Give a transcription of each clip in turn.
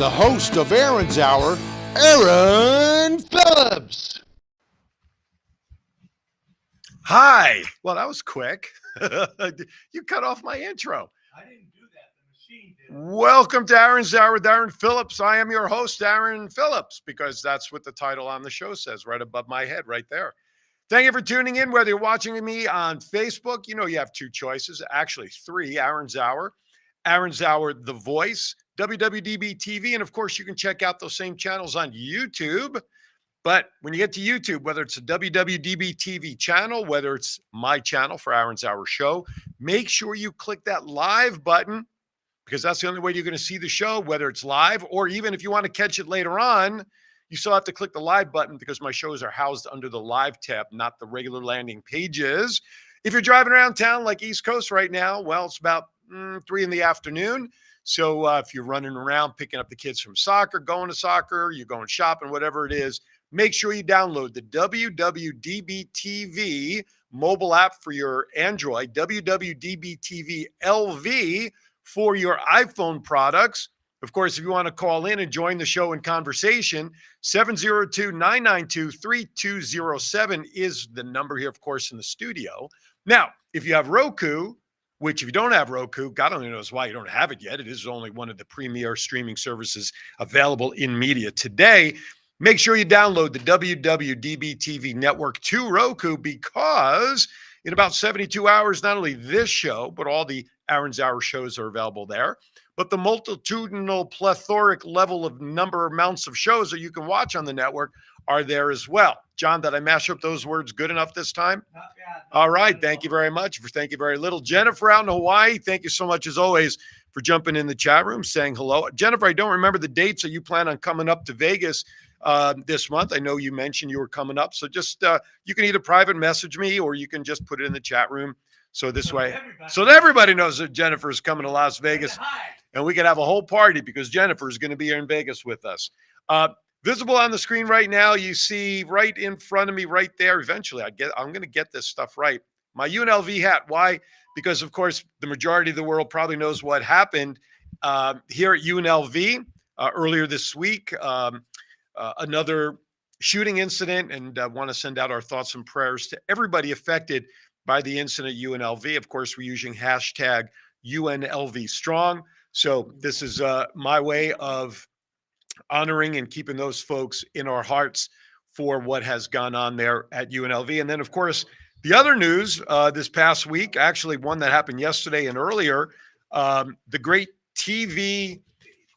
the host of Aaron's Hour, Aaron Phillips. Hi. Well, that was quick. You cut off my intro. I didn't do that. The machine did. Welcome to Aaron's Hour with Aaron Phillips. I am your host, Aaron Phillips, because that's what the title on the show says right above my head right there. Thank you for tuning in. Whether you're watching me on Facebook, you know you have two choices, actually three, Aaron's Hour, The Voice, WWDBTV, and of course you can check out those same channels on YouTube. But when you get to YouTube, whether it's a WWDBTV channel, whether it's my channel for Aaron's Hour show, make sure you click that live button because that's the only way you're going to see the show, whether it's live or even if you want to catch it later on, you still have to click the live button because my shows are housed under the live tab, not the regular landing pages. If you're driving around town like East Coast right now, well, it's about 3 in the afternoon. So if you're running around, picking up the kids from soccer, going to soccer, you're going shopping, whatever it is, make sure you download the WWDBTV mobile app for your Android, WWDBTV LV for your iPhone products. Of course, if you want to call in and join the show in conversation, 702-992-3207 is the number here, of course, in the studio. Now, if you have Roku, which if you don't have Roku, God only knows why you don't have it yet. It is only one of the premier streaming services available in media today. Make sure you download the WWDB-TV network to Roku because in about 72 hours, not only this show, but all the Aaron's Hour shows are available there. But the multitudinal, plethoric level of number amounts of shows that you can watch on the network are there as well. John, did I mash up those words good enough this time? Not bad. All right. Thank you very much. Thank you very little. Jennifer out in Hawaii, thank you so much as always for jumping in the chat room, saying hello. Jennifer, I don't remember the dates that you plan on coming up to Vegas this month. I know you mentioned you were coming up. So just you can either private message me or you can just put it in the chat room. So this way, so that everybody knows that Jennifer is coming to Las Vegas. And we can have a whole party because Jennifer is going to be here in Vegas with us. Visible on the screen right now, you see right in front of me right there. Eventually, I'm going to get this stuff right. My UNLV hat. Why? Because, of course, the majority of the world probably knows what happened here at UNLV earlier this week. Another shooting incident, and I want to send out our thoughts and prayers to everybody affected by the incident at UNLV. Of course, we're using hashtag UNLV Strong. So this is my way of honoring and keeping those folks in our hearts for what has gone on there at UNLV. And then, of course, the other news this past week, actually one that happened yesterday and earlier, the great TV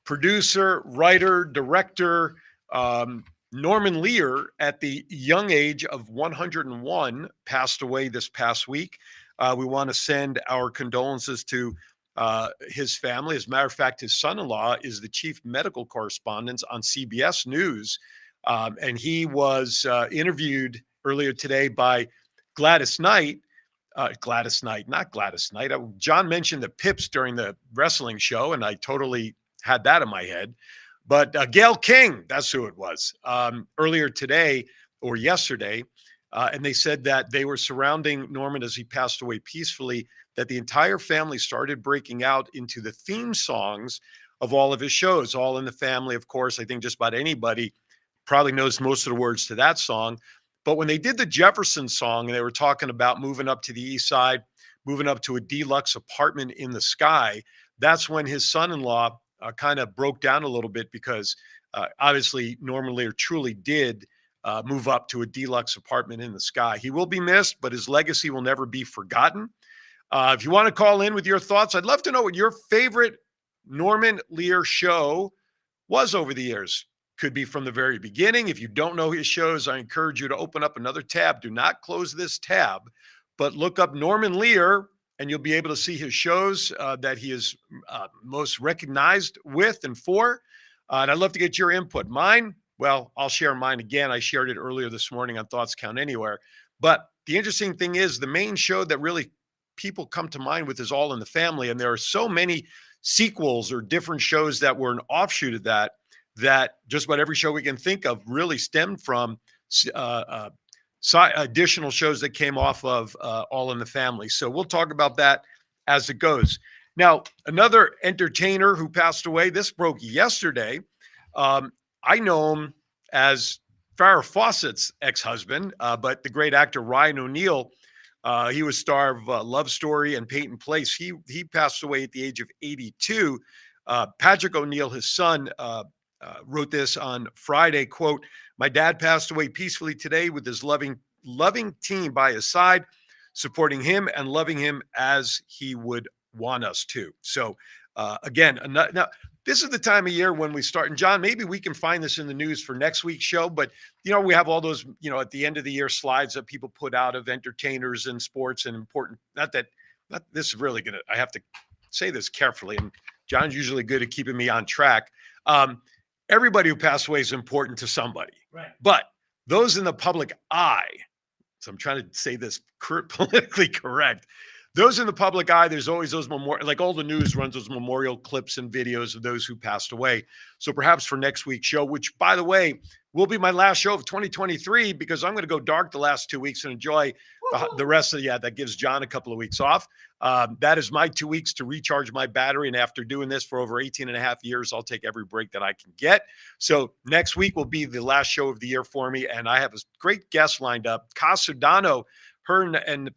producer, writer, director, Norman Lear, at the young age of 101, passed away this past week. We want to send our condolences to his family. As a matter of fact, his son-in-law is the chief medical correspondent on CBS News. And he was interviewed earlier today by Gladys Knight. Not Gladys Knight. John mentioned the Pips during the wrestling show, and I totally had that in my head. But Gayle King, that's who it was, earlier today or yesterday. And they said that they were surrounding Norman as he passed away peacefully, that the entire family started breaking out into the theme songs of all of his shows. All in the Family, of course. I think just about anybody probably knows most of the words to that song. But when they did the Jefferson song, and they were talking about moving up to the east side, moving up to a deluxe apartment in the sky, that's when his son-in-law kind of broke down a little bit because obviously Norman Lear truly did move up to a deluxe apartment in the sky. He will be missed, but his legacy will never be forgotten. If you want to call in with your thoughts, I'd love to know what your favorite Norman Lear show was over the years. Could be from the very beginning. If you don't know his shows, I encourage you to open up another tab. Do not close this tab, but look up Norman Lear, and you'll be able to see his shows that he is most recognized with and for. And I'd love to get your input. Mine, well, I'll share mine again. I shared it earlier this morning on Thoughts Count Anywhere. But the interesting thing is the main show that really people come to mind with is All in the Family. And there are so many sequels or different shows that were an offshoot of that, that just about every show we can think of really stemmed from additional shows that came off of All in the Family. So we'll talk about that as it goes. Now, another entertainer who passed away, this broke yesterday. I know him as Farrah Fawcett's ex-husband, but the great actor Ryan O'Neal, he was star of Love Story and Peyton Place. He passed away at the age of 82. Patrick O'Neal, his son, wrote this on Friday, quote, "My dad passed away peacefully today with his loving team by his side, supporting him and loving him as he would want us to." So again, now this is the time of year when we start. And John, maybe we can find this in the news for next week's show. But we have all those, at the end of the year slides that people put out of entertainers and sports and important. Not this is really gonna. I have to say this carefully. And John's usually good at keeping me on track. Everybody who passed away is important to somebody. Right. But those in the public eye, so I'm trying to say this politically correct. Those in the public eye, there's always those memorial, like all the news runs those memorial clips and videos of those who passed away. So perhaps for next week's show, which by the way, will be my last show of 2023, because I'm going to go dark the last 2 weeks and enjoy the rest of that gives John a couple of weeks off. That is my 2 weeks to recharge my battery. And after doing this for over 18 and a half years, I'll take every break that I can get. So next week will be the last show of the year for me. And I have a great guest lined up. Casudano, her and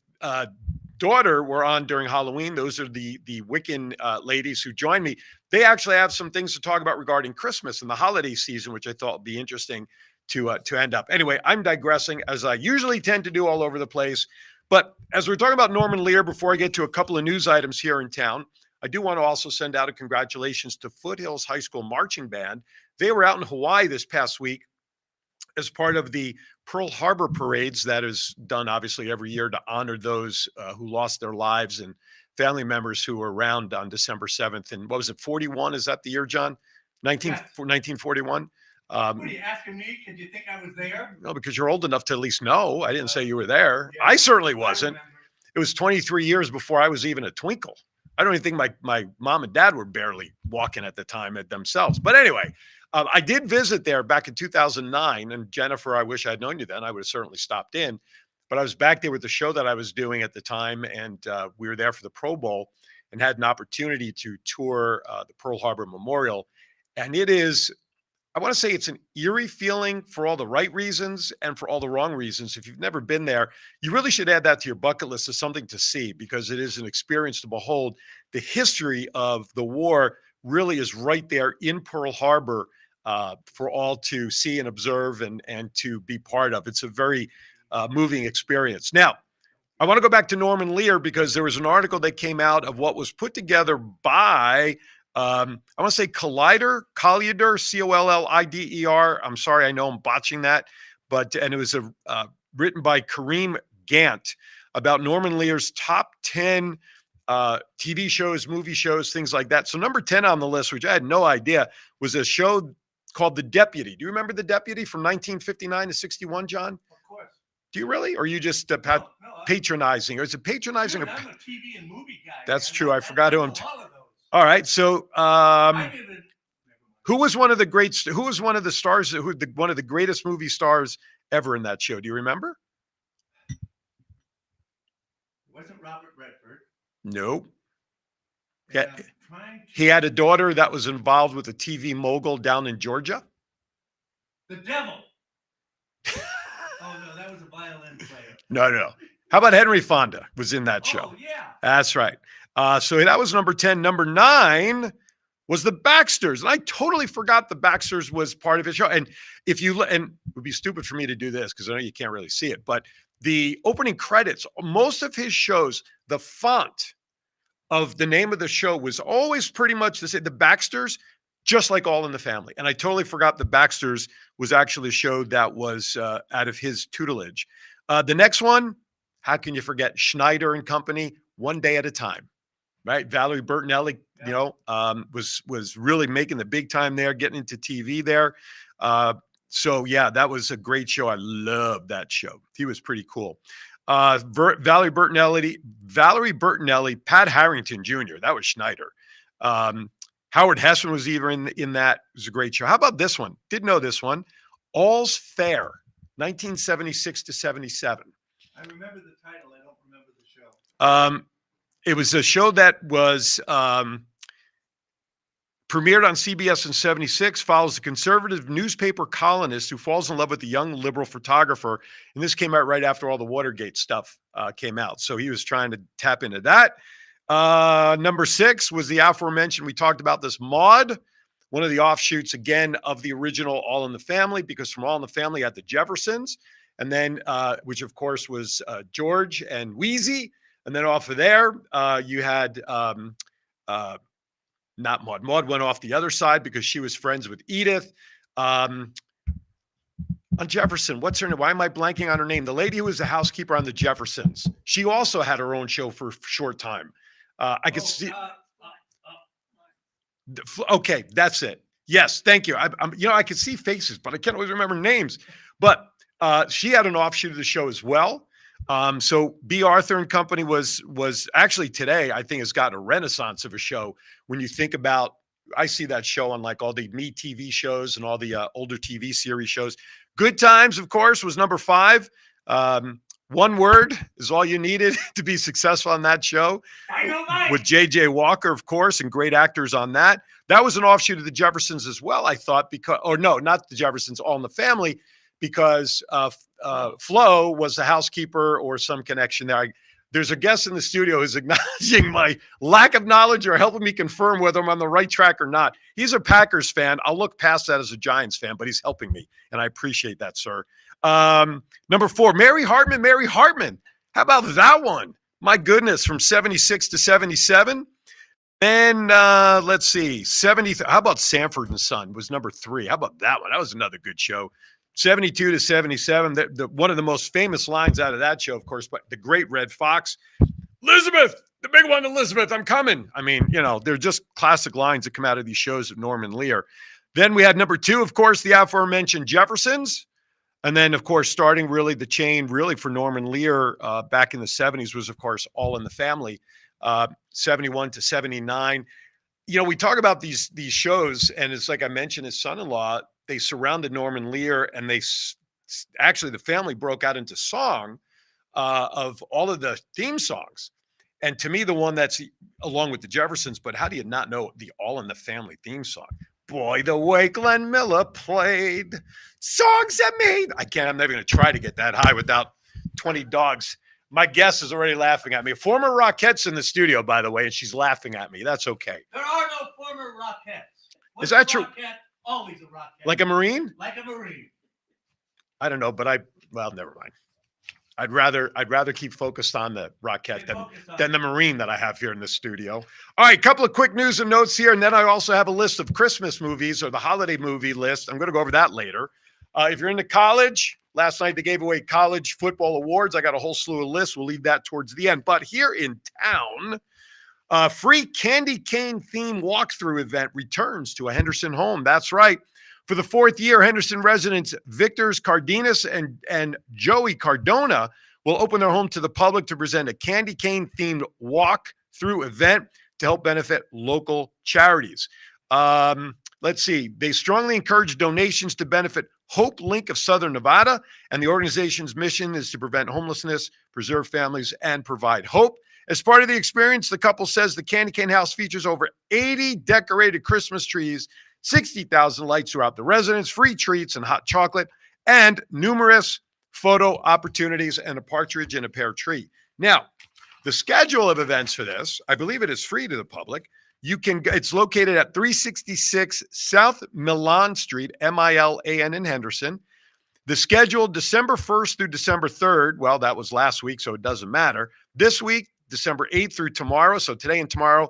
daughter were on during Halloween. Those are the Wiccan ladies who joined me. They actually have some things to talk about regarding Christmas and the holiday season, which I thought would be interesting to end up. Anyway, I'm digressing, as I usually tend to do all over the place. But as we're talking about Norman Lear, before I get to a couple of news items here in town, I do want to also send out a congratulations to Foothills High School Marching Band. They were out in Hawaii this past week as part of the Pearl Harbor parades that is done obviously every year to honor those who lost their lives and family members who were around on December 7th. And what was it, 41? Is that the year, John? 1941? What are you asking me? Because you think I was there? No, because you're old enough to at least know. I didn't say you were there. Yeah, I certainly I wasn't. remember. It was 23 years before I was even a twinkle. I don't even think my mom and dad were barely walking at the time at themselves. But anyway, I did visit there back in 2009. And Jennifer, I wish I'd known you then. I would have certainly stopped in. But I was back there with the show that I was doing at the time. And we were there for the Pro Bowl and had an opportunity to tour the Pearl Harbor Memorial. And it is, I want to say it's an eerie feeling for all the right reasons and for all the wrong reasons. If you've never been there, you really should add that to your bucket list as something to see, because it is an experience to behold. The history of the war really is right there in Pearl Harbor for all to see and observe and to be part of. It's a very moving experience. Now, I want to go back to Norman Lear, because there was an article that came out of what was put together by I want to say Collider, Collider. I'm sorry, I know I'm botching that, and it was written by Kareem Gant about Norman Lear's top 10 TV shows, movie shows, things like that. So number 10 on the list, which I had no idea, was a show called The Deputy. Do you remember The Deputy from 1959 to 61, John? Of course. Do you really? Or are you just patronizing? Or is it patronizing? Dude, I'm a TV and movie guy. That's man. true. I forgot who I'm. all of those. All right. So, I give it. Never mind. who was one of the stars? One of the greatest movie stars ever in that show? Do you remember? It wasn't Robert Redford. No. And Yeah. I'm trying to- He had a daughter that was involved with a TV mogul down in Georgia. The Devil. Oh no, that was a violin player. No. How about Henry Fonda was in that show? Oh yeah. That's right. So that was number 10. Number 9 was the Baxters. And I totally forgot the Baxters was part of his show. And and it would be stupid for me to do this because I know you can't really see it, but the opening credits, most of his shows, the font of the name of the show was always pretty much the same. The Baxters, just like All in the Family. And I totally forgot the Baxters was actually a show that was out of his tutelage. The next one, how can you forget? Schneider and Company, One Day at a Time. Right, Valerie Bertinelli, was really making the big time there, getting into TV there. So yeah, that was a great show. I loved that show. He was pretty cool. Valerie Bertinelli, Pat Harrington Jr. That was Schneider. Howard Hesseman was even in that. It was a great show. How about this one? Didn't know this one. All's Fair, 1976 to 77. I remember the title. I don't remember the show. It was a show that was Premiered on CBS in 76, follows a conservative newspaper columnist who falls in love with a young liberal photographer. And this came out right after all the Watergate stuff came out. So he was trying to tap into that. Number 6 was the aforementioned, we talked about this, Maude, one of the offshoots, again, of the original All in the Family, because from All in the Family you had the Jeffersons, and then, which of course was George and Wheezy. And then off of there, you had not Maude. Maude went off the other side because she was friends with Edith. On Jefferson, what's her name? Why am I blanking on her name? The lady who was the housekeeper on the Jeffersons. She also had her own show for a short time. I could see. Okay, that's it. Yes, thank you. I could see faces, but I can't always remember names. But she had an offshoot of the show as well. So B. Arthur and Company was actually today, I think, has got a renaissance of a show. When you think about, I see that show on like all the Me TV shows and all the older TV series shows. Good Times, of course, was number 5. One word is all you needed to be successful on that show. With J.J. Walker, of course, and great actors on that. That was an offshoot of the Jeffersons as well, I thought, because, or no, not the Jeffersons, All in the Family, because Flo was the housekeeper or some connection there. There's a guest in the studio who's acknowledging my lack of knowledge or helping me confirm whether I'm on the right track or not. He's a Packers fan. I'll look past that as a Giants fan, but he's helping me, and I appreciate that, sir. Number 4, Mary Hartman. Mary Hartman. How about that one? My goodness, from 76 to 77. And let's see, 70. How about Sanford and Son was number 3? How about that one? That was another good show. 72 to 77. One of the most famous lines out of that show, of course, but the great Red Fox. Elizabeth, the big one, Elizabeth, I'm coming. I mean, they're just classic lines that come out of these shows of Norman Lear. Then we had number 2, of course, the aforementioned Jeffersons. And then, of course, starting really the chain really for Norman Lear back in the 70s was, of course, All in the Family, 71 to 79. We talk about these shows, and it's like I mentioned, his son-in-law, they surrounded Norman Lear, and actually the family broke out into song of all of the theme songs. And to me, the one that's along with the Jeffersons, but how do you not know the All in the Family theme song? Boy, the way Glenn Miller played songs that made. I'm never going to try to get that high without 20 dogs. My guest is already laughing at me. Former Rockettes in the studio, by the way, and she's laughing at me. That's okay. There are no former Rockettes. Is that true? Rockette? Always a Rockette. Like a Marine? Like a Marine. I don't know, but never mind. I'd rather keep focused on the Rockette than the Marine that I have here in the studio. All right, a couple of quick news and notes here, and then I also have a list of Christmas movies or the holiday movie list. I'm going to go over that later. If you're into college, last night they gave away college football awards. I got a whole slew of lists. We'll leave that towards the end. But here in town, free candy cane theme walkthrough event returns to a Henderson home. That's right. For the 4th year, Henderson residents Victor's Cardenas and Joey Cardona will open their home to the public to present a candy cane themed walk-through event to help benefit local charities. Let's see. They strongly encourage donations to benefit Hope Link of Southern Nevada, and the organization's mission is to prevent homelessness, preserve families, and provide hope. As part of the experience, the couple says the Candy Cane House features over 80 decorated Christmas trees, 60,000 lights throughout the residence, free treats and hot chocolate, and numerous photo opportunities and a partridge in a pear tree. Now, the schedule of events for this, I believe it is free to the public. It's located at 366 South Milan Street, Milan in Henderson. The schedule, December 1st through December 3rd. Well, that was last week, so it doesn't matter. This week, December 8th through tomorrow. So today and tomorrow,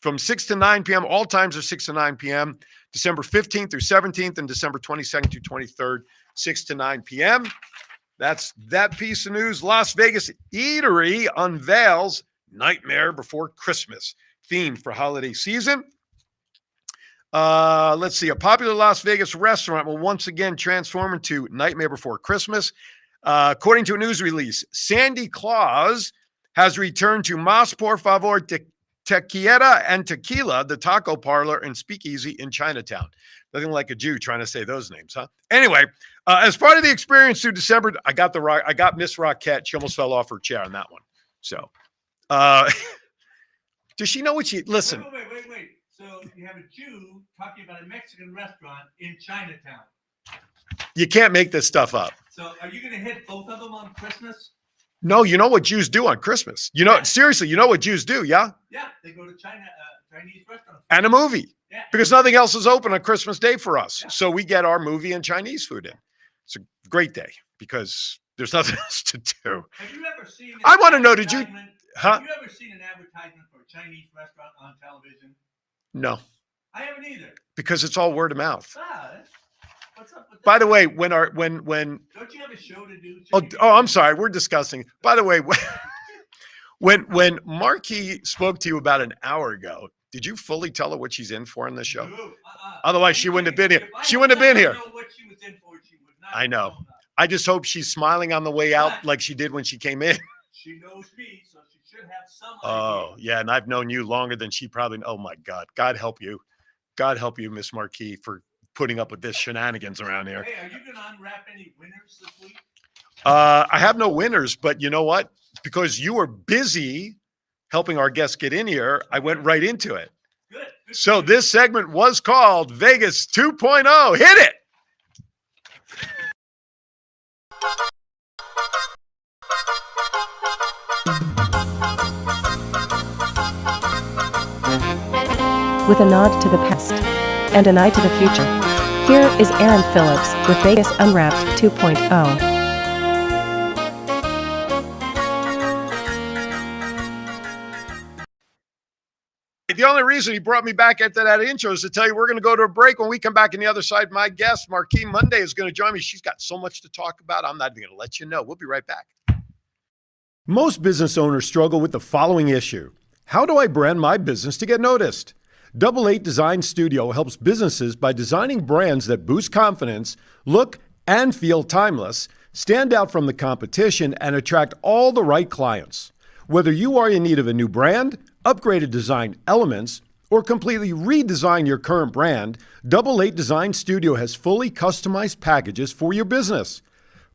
from 6 to 9 p.m. All times are 6 to 9 p.m. December 15th through 17th and December 22nd through 23rd, 6 to 9 p.m. That's that piece of news. Las Vegas Eatery unveils Nightmare Before Christmas theme for holiday season. Let's see. A popular Las Vegas restaurant will once again transform into Nightmare Before Christmas. According to a news release, Sandy Claus has returned to Mas Por Favor Tequila and Tequila, the taco parlor and speakeasy in Chinatown. Nothing like a Jew trying to say those names, huh? Anyway, as part of the experience through December, I got Miss Rockette. She almost fell off her chair on that one. So, Does she know what she, listen, Wait. So you have a Jew talking about a Mexican restaurant in Chinatown. you can't make this stuff up. So are you going to hit both of them on Christmas? No, you know what Jews do on Christmas. You know, seriously, you know what Jews do, yeah? Yeah, they go to Chinese restaurants. And a movie. Yeah. Because nothing else is open on Christmas Day for us. Yeah. So we get our movie and Chinese food in. It's a great day because there's nothing else to do. Have you ever seen I want to know, did you, Have you ever seen an advertisement for a Chinese restaurant on television? No. I haven't either. Because it's all word of mouth. What's up with that? By the way, when don't you have a show to do? I'm sorry, we're discussing. By the way, when Marquis spoke to you about an hour ago, did you fully tell her what she's in for in this show? No, Otherwise, she wouldn't have been here. She wouldn't have been here. Know what she was in for, she would not I know. have known that. I just hope she's smiling on the way out like she did when she came in. She knows me, so she should have some Oh, idea. yeah, and I've known you longer than she probably. Oh my God, God help you, Miss Marquis, for putting up with this shenanigans around here. Hey, are you going to unwrap any winners this week? I have no winners, but you know what? Because you were busy helping our guests get in here, I went right into it. Good. So this segment was called Vegas 2.0. Hit it. With a nod to the past and an eye to the future, here is Aaron Phillips with Vegas Unwrapped 2.0. The only reason he brought me back after that intro is to tell you we're going to go to a break. When we come back on the other side, my guest, Marquis Monday, is going to join me. She's got so much to talk about. I'm not even going to let you know. We'll be right back. Most business owners struggle with the following issue. How do I brand my business to get noticed? Double 8 Design Studio helps businesses by designing brands that boost confidence, look and feel timeless, stand out from the competition, and attract all the right clients. Whether you are in need of a new brand, upgraded design elements, or completely redesign your current brand, Double 8 Design Studio has fully customized packages for your business.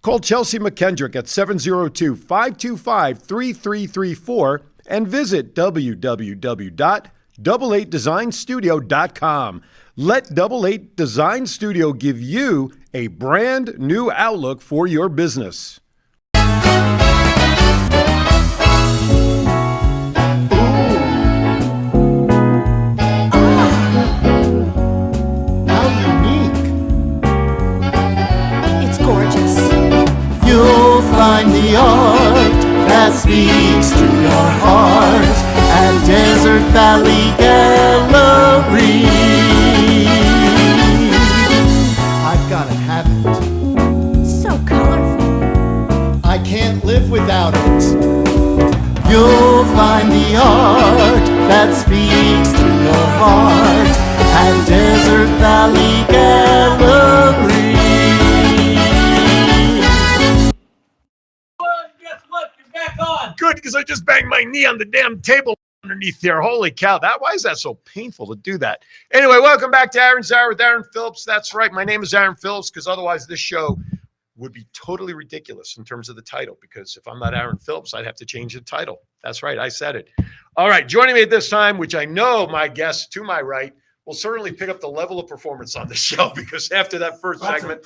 Call Chelsea McKendrick at 702-525-3334 and visit www.double8designstudio.com. Let Double 8 Design Studio give you a brand new outlook for your business. You'll find the art that speaks to your heart at Desert Valley Gallery. I've gotta have it. So colorful. I can't live without it. You'll find the art that speaks to your heart at Desert Valley Gallery. Good, because I just banged my knee on the damn table underneath there. Holy cow. Why is that so painful to do that? Anyway, welcome back to Aaron's Hour with Aaron Phillips. That's right. My name is Aaron Phillips, because otherwise this show would be totally ridiculous in terms of the title, because if I'm not Aaron Phillips, I'd have to change the title. That's right. I said it. All right. Joining me at this time, which I know my guest to my right will certainly pick up the level of performance on the show, because after that first segment,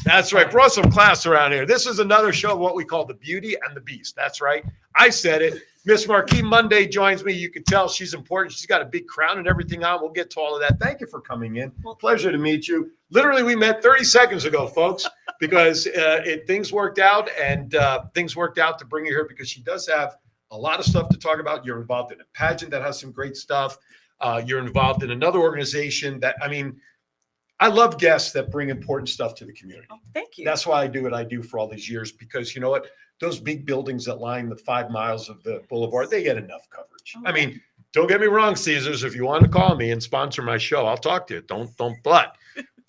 that's right, brought some class around here. This is another show of what we call the Beauty and the Beast. That's right. I said it. Miss Marquis Monday joins me. You can tell she's important. She's got a big crown and everything on. We'll get to all of that. Thank you for coming in. Pleasure to meet you. Literally, we met 30 seconds ago, folks, because things worked out, and things worked out to bring you here because she does have a lot of stuff to talk about. You're involved in a pageant that has some great stuff. You're involved in another organization that, I mean, I love guests that bring important stuff to the community. Oh, thank you. That's why I do what I do for all these years, because you know what? Those big buildings that line the 5 miles of the boulevard, they get enough coverage. I mean, don't get me wrong, Caesars, if you want to call me and sponsor my show, I'll talk to you. Don't, but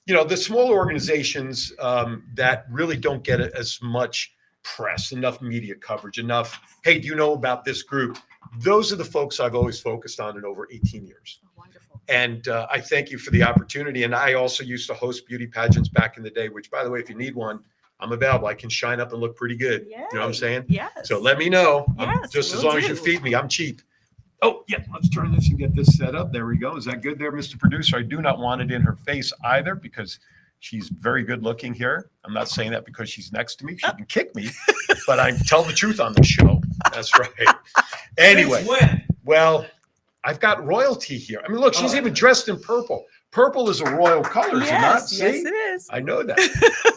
you know, the smaller organizations that really don't get as much press, enough media coverage, enough, hey, do you know about this group? Those are the folks I've always focused on in over 18 years. Oh, wonderful. And I thank you for the opportunity. And I also used to host beauty pageants back in the day, which, by the way, if you need one, I'm available. I can shine up and look pretty good. Yay. You know what I'm saying? Yes. So let me know. Yes, Just as will long as you do. feed me, I'm cheap. Oh, yeah, let's turn this and get this set up. There we go. Is that good there, Mr. Producer? I do not want it in her face either because she's very good looking here. I'm not saying that because she's next to me. She can kick me, but I tell the truth on the show. That's right. Anyway, Since when? well, I've got royalty here. I mean, look, she's even dressed in purple. Purple is a royal color, is it not? Yes, See? yes, it is. I know that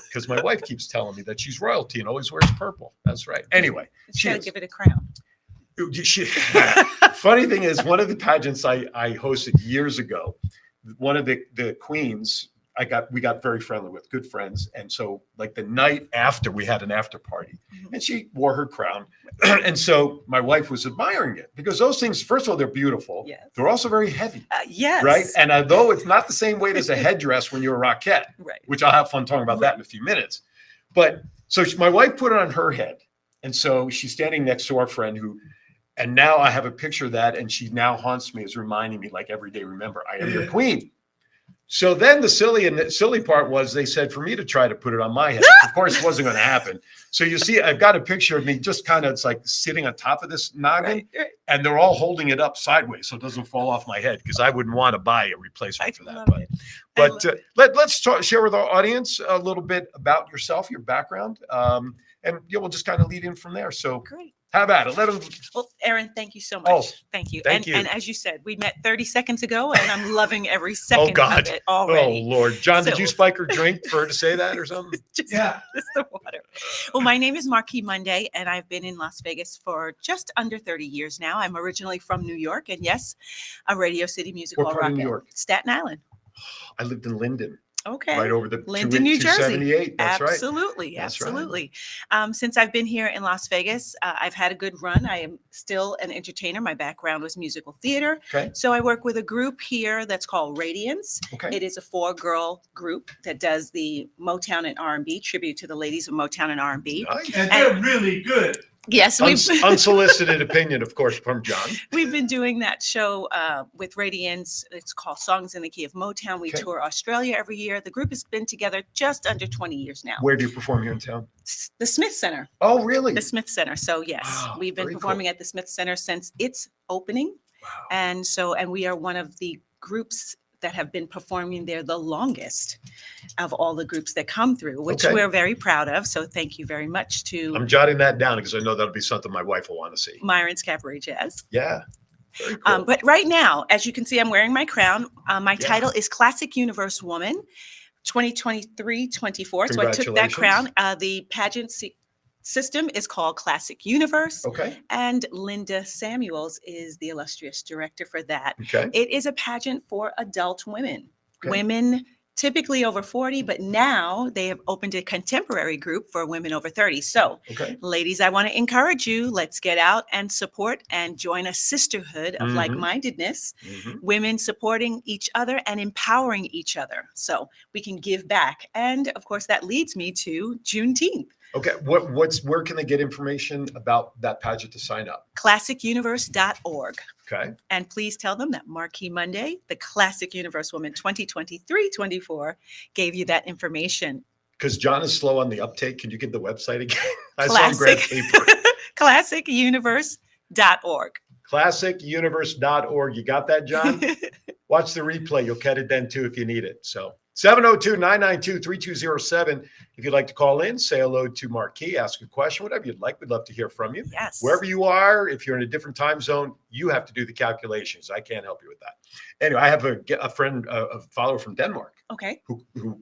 because my wife keeps telling me that she's royalty and always wears purple. That's right. Anyway, Just she gotta is. give it a crown. Funny thing is, one of the pageants I hosted years ago, one of the queens we got very friendly with, good friends. And so like the night after, we had an after party and she wore her crown. And so my wife was admiring it because those things, first of all, they're beautiful. Yes. They're also very heavy. Yes. Right. And although it's not the same weight as a headdress when you're a Rockette, Right. which I'll have fun talking about that in a few minutes. But so my wife put it on her head. And so she's standing next to our friend and now I have a picture of that. And she now haunts me as reminding me like every day, remember, I am your queen. So then the silly part was they said for me to try to put it on my head. Of course, it wasn't going to happen. So you see, I've got a picture of me just kind of, it's like sitting on top of this noggin Right. and they're all holding it up sideways so it doesn't fall off my head because I wouldn't want to buy a replacement for that. love But, it. let's share with our audience a little bit about yourself, your background, and we'll just kind of lead in from there. So Great. have at it. Let them. Well, Aaron, thank you so much. Oh, thank you. thank you. And as you said, we met 30 seconds ago, and I'm loving every second God. of it Oh already. Lord, John, did So- you spike her drink for her to say that or something? Just, Yeah. just the water. Well, my name is Marquis Monday, and I've been in Las Vegas for just under 30 years now. I'm originally from New York, and yes, a Radio City Music What Hall part of New Rockette. York? Staten Island. I lived in Linden, Okay. right over the Linden, New Jersey. 278. That's right. Absolutely, That's right. absolutely. Since I've been here in Las Vegas, I've had a good run. I am still an entertainer. My background was musical theater. Okay. So I work with a group here that's called Radiance. Okay. It is a 4-girl group that does the Motown and R&B, tribute to the ladies of Motown and R&B. Nice. And they're really good. Yes, we've Unsolicited opinion, of course, from John. we've been doing that show with Radiance. It's called Songs in the Key of Motown. We Okay. tour Australia every year. The group has been together just under 20 years now. Where do you perform here in town? The Smith Center. Oh, really? The Smith Center. So yes, Wow, we've been very cool. performing at the Smith Center since its opening. Wow. And we are one of the groups that have been performing there the longest of all the groups that come through, which Okay. we're very proud of. So thank you very much to I'm jotting that down because I know that'll be something my wife will want to see. Myron's Cabaret Jazz. Yeah. Very cool. But right now, as you can see, I'm wearing my crown. My title is Classic Universe Woman 2023-24. So I took that crown. The pageant system is called Classic Universe. Okay. And Linda Samuels is the illustrious director for that. Okay. It is a pageant for adult women, Okay. women typically over 40, but now they have opened a contemporary group for women over 30. So, Okay. ladies, I want to encourage you. Let's get out and support and join a sisterhood of Mhm. like-mindedness, Mhm. women supporting each other and empowering each other so we can give back. And of course, that leads me to Juneteenth. Okay. Where can they get information about that pageant to sign up? ClassicUniverse.org. Okay. And please tell them that Marquis Monday, the Classic Universe Woman 2023-24, gave you that information. Because John is slow on the uptake. Can you give the website again? I saw him grab Classic. paper. ClassicUniverse.org. ClassicUniverse.org. You got that, John? Watch the replay. You'll get it then too if you need it. So 702-992-3207. If you'd like to call in, say hello to Marquis, ask a question, whatever you'd like. We'd love to hear from you. Yes. Wherever you are, if you're in a different time zone, you have to do the calculations. I can't help you with that. Anyway, I have a friend, a follower from Denmark Okay. who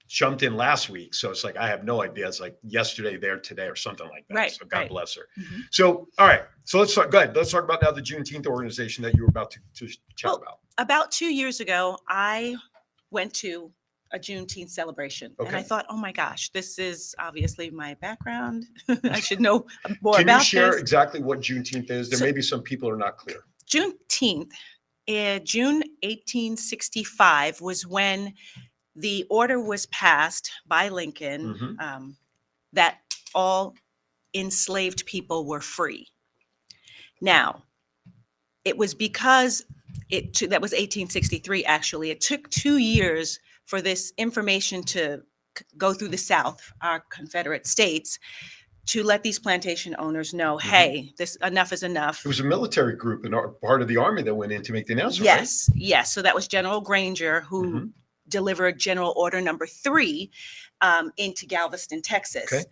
jumped in last week. So it's like, I have no idea. It's like yesterday, there, today, or something like that. Right, So God right. bless her. Mhm. So, all right. So let's talk. Go ahead. Let's talk about now the Juneteenth organization that you were about to chat Well, about. About 2 years ago, I went to a Juneteenth celebration. And I Okay. thought, oh my gosh, this is obviously my background. I should know more Can you about share this. exactly what Juneteenth is? There So- may be some people are not clear. Juneteenth, June 1865 was when the order was passed by Lincoln Mhm. that all enslaved people were free. Now, it was because that was 1863, actually. It took 2 years for this information to go through the South, our Confederate states, to let these plantation owners know, hey, this enough is enough. It was a military group and part of the army that went in to make the announcement. Yes, yes. So that was General Granger who Mhm. delivered General Order Number 3 into Galveston, Texas. Okay.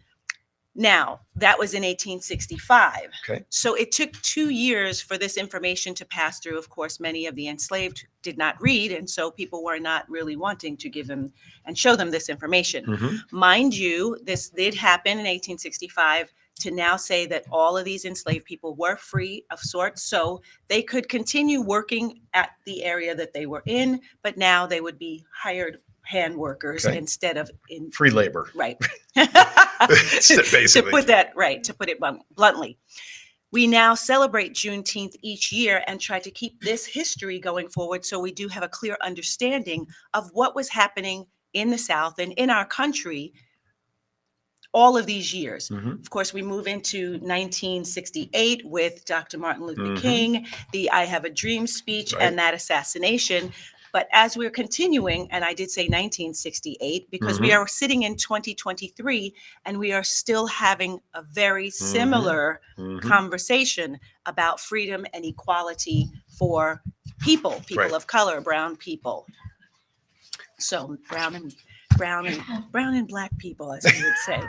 Now, that was in 1865. Okay. So it took 2 years for this information to pass through. Of course, many of the enslaved did not read, and so people were not really wanting to give them and show them this information. Mhm. Mind you, this did happen in 1865 to now say that all of these enslaved people were free of sorts, so they could continue working at the area that they were in, but now they would be hired hand workers Okay. instead of in Free labor. right. Basically. To put that right, to put it bluntly. We now celebrate Juneteenth each year and try to keep this history going forward so we do have a clear understanding of what was happening in the South and in our country all of these years. Mhm. Of course, we move into 1968 with Dr. Martin Luther Mhm. King, the I Have a Dream speech, Right. and that assassination. But as we're continuing, and I did say 1968 because we Mhm. are sitting in 2023 and we are still having a very similar Mhm. conversation about freedom and equality for people Right. of color, brown people. So brown and black people, as we would say.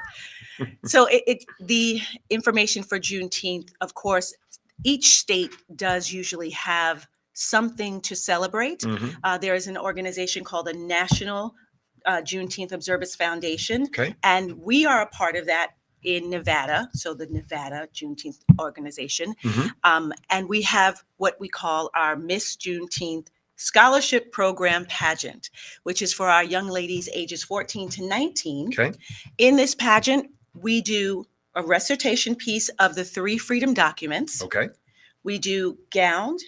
So the information for Juneteenth, of course, each state does usually have something to celebrate. Mhm. There is an organization called the National Juneteenth Observance Foundation, Okay. and we are a part of that in Nevada. So the Nevada Juneteenth organization, Mhm. and we have what we call our Miss Juneteenth Scholarship Program Pageant, which is for our young ladies ages 14 to 19. Okay. In this pageant, we do a recitation piece of the 3 freedom documents. Okay. We do gowned,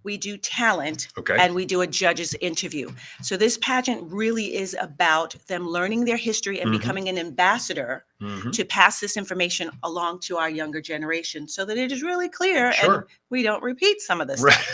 we do talent, Okay. and we do a judge's interview. So this pageant really is about them learning their history and Mhm. becoming an ambassador Mhm. to pass this information along to our younger generation so that it is really clear and Sure. we don't repeat some of this Right. stuff.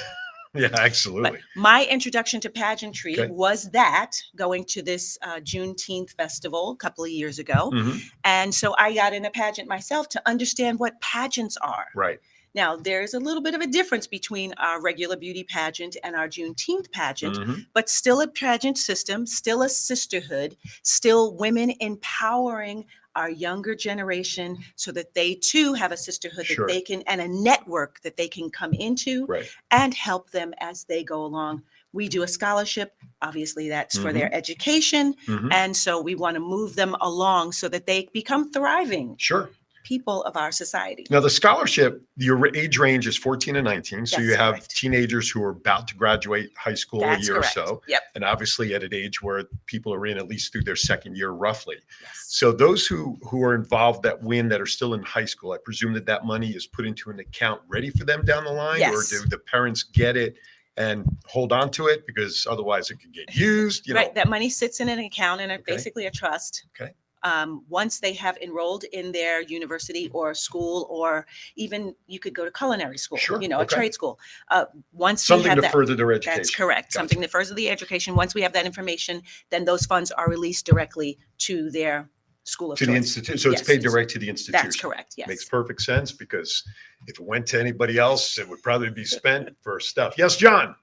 Yeah, But absolutely. my introduction to pageantry Okay. was that going to this Juneteenth festival a couple of years ago. Mhm. And so I got in a pageant myself to understand what pageants are. Right. Now, there's a little bit of a difference between our regular beauty pageant and our Juneteenth pageant, Mhm. but still a pageant system, still a sisterhood, still women empowering our younger generation so that they too have a sisterhood Sure. that they can, and a network that they can come into Right. and help them as they go along. We do a scholarship. Obviously, that's for their education. Mhm. And so we want to move them along so that they become thriving Sure. people of our society. Now, the scholarship, your age range is 14 and 19. So That's you have correct. teenagers who are about to graduate high school That's a year correct. or so. Yep. And obviously at an age where people are in at least through their second year, roughly. Yes. So those who are involved that win that are still in high school, I presume that money is put into an account ready for them down the line? Or Yes. do the parents get it and hold on to it because otherwise it could get used? You Right. know? That money sits in an account and Okay. basically a trust. Okay. Once they have enrolled in their university or school, or even you could go to culinary school, Sure, a okay. trade school. Once we Something have to that, further their education. that's correct. Gotcha. Something that furthers the education. Once we have that information, then those funds are released directly to their school of To the choice. institute. So it's Yes, paid direct to the institution. That's correct. Yes. Makes perfect sense because if it went to anybody else, it would probably be spent for stuff. Yes, John.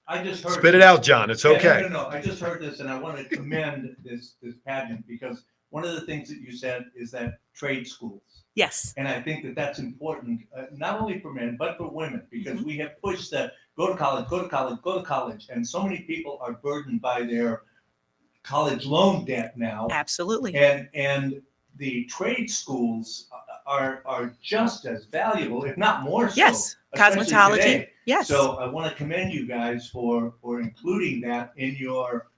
I just heard. Spit it out, John. It's Yeah, okay. No. I just heard this and I want to commend this pageant because one of the things that you said is that trade schools. Yes. And I think that that's important, not only for men, but for women, because Mm-hmm. we have pushed the go to college, go to college, go to college. And so many people are burdened by their college loan debt now. Absolutely. And the trade schools are just as valuable, if not more so. Yes. especially Cosmetology. today. Yes. So I want to commend you guys for including that in your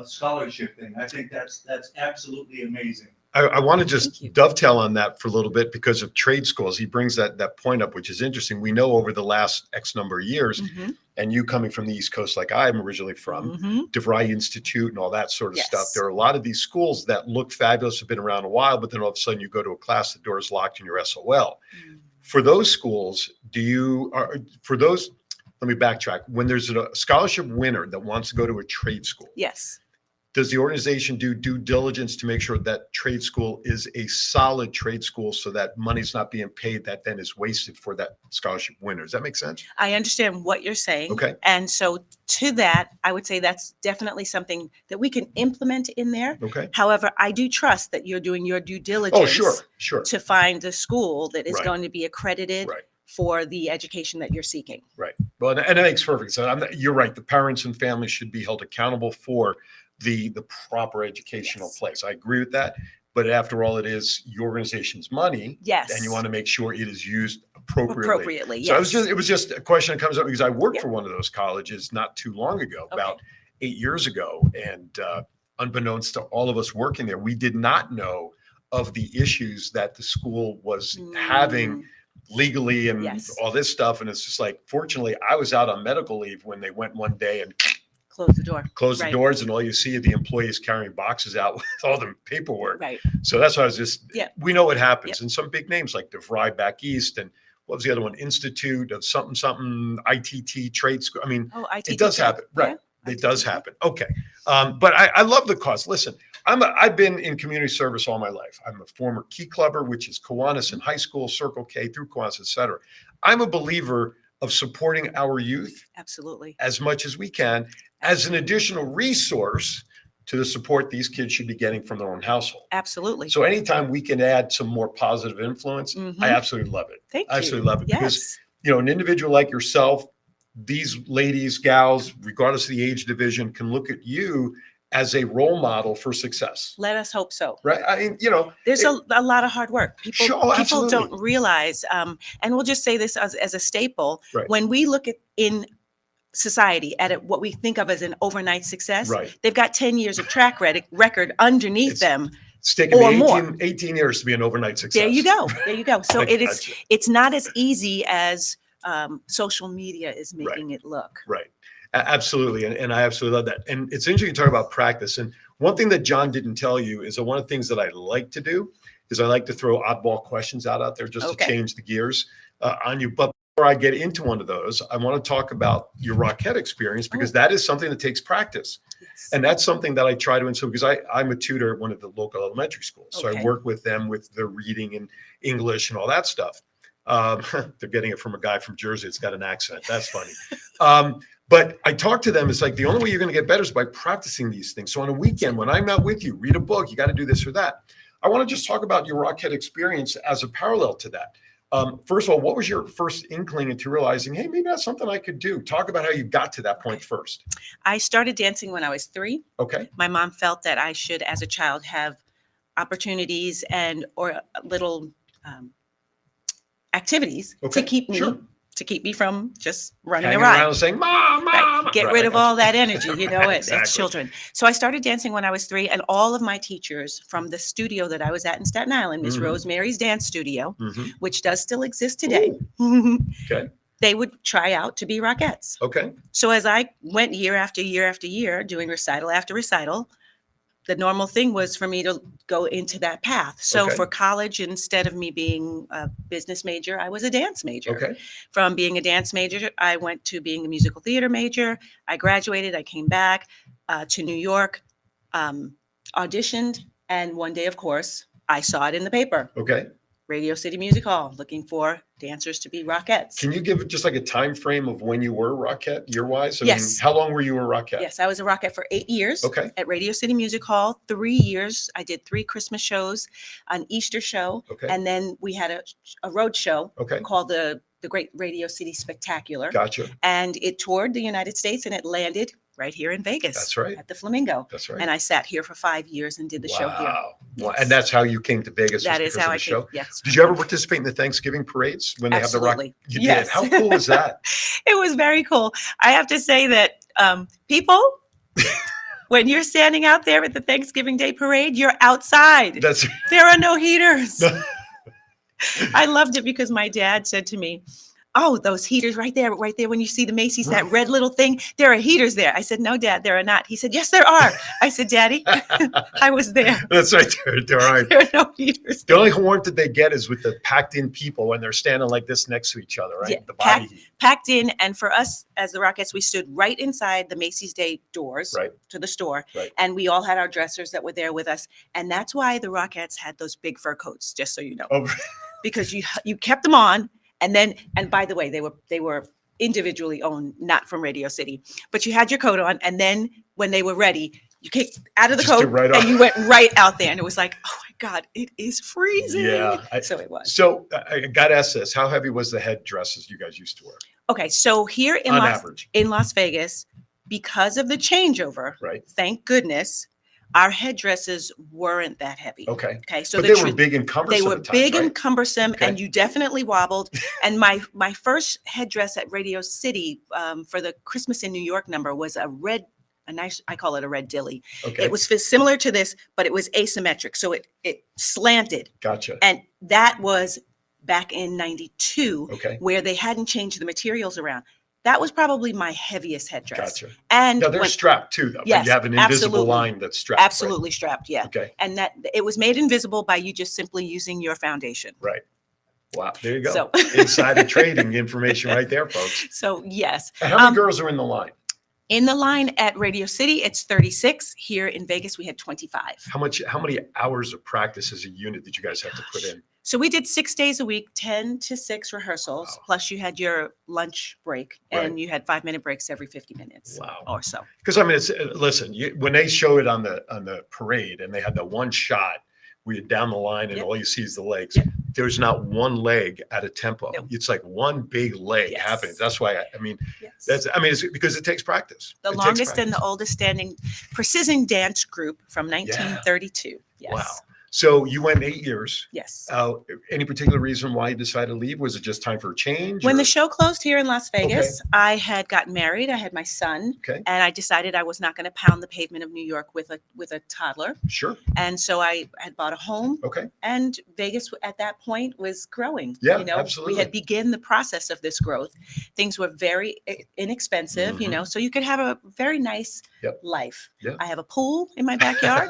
scholarship thing. I think that's absolutely amazing. I want to Thank just you. dovetail on that for a little bit because of trade schools. He brings that point up, which is interesting. We know over the last X number of years, Mhm. and you coming from the East Coast like I'm originally from, Mhm. DeVry Institute and all that sort of Yes. stuff. There are a lot of these schools that look fabulous, have been around a while, but then all of a sudden you go to a class, the door's locked and you're SOL. Mm. For those schools, let me backtrack. When there's a scholarship winner that wants to go to a trade school, Yes. Does the organization do due diligence to make sure that trade school is a solid trade school so that money's not being paid that then is wasted for that scholarship winner? Does that make sense? I understand what you're saying. Okay. And so to that, I would say that's definitely something that we can implement in there. Okay. However, I do trust that you're doing your due diligence Oh, sure. to find a school that is Right. going to be accredited Right. for the education that you're seeking. Right. Well, and it makes perfect sense. You're right. The parents and families should be held accountable for the proper educational Yes. place. I agree with that. But after all, it is your organization's money. Yes. And you want to make sure it is used appropriately. Appropriately, So yes. it was just a question that comes up because I worked Yep. for one of those colleges not too long ago, Okay. about 8 years ago. And unbeknownst to all of us working there, we did not know of the issues that the school was having legally and Yes. all this stuff. And it's just like, fortunately, I was out on medical leave when they went one day and Close the door. closed the Right. doors, and all you see are the employees carrying boxes out with all the paperwork. Right. So that's why I was just, Yeah. we know what happens. Yep. And some big names like DeVry back east, and what was the other one? Institute of something, ITT trade school. I mean, Oh, it does happen. Right. Yeah. It does happen. Okay. But I love the cause. Listen, I've been in community service all my life. I'm a former Key Clubber, which is Kiwanis in high school, Circle K through Kiwanis, et cetera. I'm a believer of supporting our youth Absolutely. as much as we can as an additional resource to the support these kids should be getting from their own household. Absolutely. So anytime we can add some more positive influence, Mhm. I absolutely love it. Thank I you. absolutely love it because, Yes. you know, an individual like yourself, these ladies, gals, regardless of the age division, can look at you as a role model for success, Let us hope so. right? I mean, you know, There's a lot of hard work. People, Sure, people absolutely. don't realize, and we'll just say this as a staple. Right. When we look at in society at what we think of as an overnight success, Right. they've got 10 years of track record underneath It's them. it's taken Or me more. 18 years to be an overnight success. There you go. There you go. So I it is. gotcha. It's not as easy as social media is making it look. Right. Absolutely. And I absolutely love that. And it's interesting to talk about practice. And one thing that John didn't tell you is that one of the things that I like to do is I like to throw oddball questions out there just Okay. to change the gears on you. But before I get into one of those, I want to talk about your Rockette experience because that is something that takes practice. Yes. And that's something that I try to instill because I'm a tutor at one of the local elementary schools. So I Okay. work with them with their reading and English and all that stuff. They're getting it from a guy from Jersey. It's got an accent. That's funny. But I talk to them. It's like the only way you're going to get better is by practicing these things. So on a weekend, when I'm not with you, read a book. You got to do this or that. I want to just talk about your Rockette experience as a parallel to that. First of all, what was your first inkling into realizing, hey, maybe that's something I could do? Talk about how you got to that point first. I started dancing when I was 3. Okay. My mom felt that I should, as a child, have opportunities or little activities Okay, to keep me sure. from just running Hanging around. around saying, Mom, Right. Mom. Get Right, rid I of got all you. that energy, as Exactly. children. So I started dancing when I was 3, and all of my teachers from the studio that I was at in Staten Island, Miss Mhm. Rosemary's Dance Studio, Mhm. which does still exist today, Okay. they would try out to be Rockettes. Okay. So as I went year after year after year, doing recital after recital, the normal thing was for me to go into that path. So Okay. for college, instead of me being a business major, I was a dance major. Okay. From being a dance major, I went to being a musical theater major. I graduated. I came back to New York, auditioned, and one day, of course, I saw it in the paper. Okay. Radio City Music Hall, looking for dancers to be Rockettes. Can you give just like a time frame of when you were Rockette year-wise? I mean, Yes. how long were you a Rockette? Yes, I was a Rockette for 8 years. Okay. At Radio City Music Hall, 3 years. I did 3 Christmas shows, an Easter show, Okay. and then we had a road show Okay. called the Great Radio City Spectacular. Gotcha. And it toured the United States, and it landed right here in Vegas. That's right. At the Flamingo. That's right. And I sat here for 5 years and did the show here. Wow. Yes. And that's how you came to Vegas. That was is because how of I the came. show. Yes. Did you ever participate in the Thanksgiving parades when they have the rock? Absolutely. You Yes. did. How cool was that? It was very cool. I have to say that people, when you're standing out there at the Thanksgiving Day parade, you're outside. There are no heaters. I loved it because my dad said to me, oh, those heaters right there, when you see the Macy's, that red little thing, there are heaters there. I said, no, Dad, there are not. He said, yes, there are. I said, Daddy, I was there. That's right. They're all right. There are no heaters. The only warmth that they get is with the packed in people when they're standing like this next to each other, right? Yeah, The body heat. packed in. And for us as the Rockettes, we stood right inside the Macy's Day doors Right. to the store. Right. And we all had our dressers that were there with us. And that's why the Rockettes had those big fur coats, just so you know, Oh, because you kept them on. And then, and by the way, they were individually owned, not from Radio City, but you had your coat on. And then when they were ready, you kicked out of the Just coat did right and off. you went right out there. And it was like, oh my God, it is freezing. Yeah, So it was. So I got to ask this: how heavy was the head dresses you guys used to wear Okay. So here on average? in Las Vegas, because of the changeover, Right. thank goodness, our headdresses weren't that heavy. Okay. Okay. So But they were big and cumbersome. they were at times, big right? and cumbersome, Okay. and you definitely wobbled. And my first headdress at Radio City for the Christmas in New York number was a nice, I call it a red dilly. Okay. It was similar to this, but it was asymmetric, so it slanted, Gotcha. and that was back in '92, Okay. where they hadn't changed the materials around. That was probably my heaviest headdress. Gotcha. And Now they're when- strapped too, though. Yes, you have an invisible absolutely. line that's strapped. right? absolutely strapped, yeah. Okay. And that it was made invisible by you just simply using your foundation. Right. Wow. There you go. So- Insider trading information right there, folks. So yes, And how many girls are in the line? in the line at Radio City, it's 36. Here in Vegas, we had 25. How many hours of practice as a unit did you guys have to put in? So we did 6 days a week, 10 to 6 rehearsals, Wow. plus you had your lunch break, and Right. you had 5-minute breaks every 50 minutes Wow. or so. Because I mean, it's listen. When they show it on the parade, and they had that one shot where you're down the line and Yep. all you see is the legs. Yep. There's not one leg at a tempo. Nope. It's like one big leg Yes. happening. That's why I mean Yes. it's because it takes practice. The It takes longest and the practice. oldest standing precision dance group from 1932. Yes. Wow. So you went 8 years. Yes. Any particular reason why you decided to leave? Was it just time for a change? When or- the show closed here in Las Vegas, I had gotten married. I had my son, Okay. and I decided I was not going to pound the pavement of New York with a toddler. Sure. And so I had bought a home, Okay. and Vegas at that point was growing. Yeah, you know, absolutely. We had begun the process of this growth. Things were very inexpensive, you Mhm. know, so you could have a very nice Yep. life. Yeah. I have a pool in my backyard.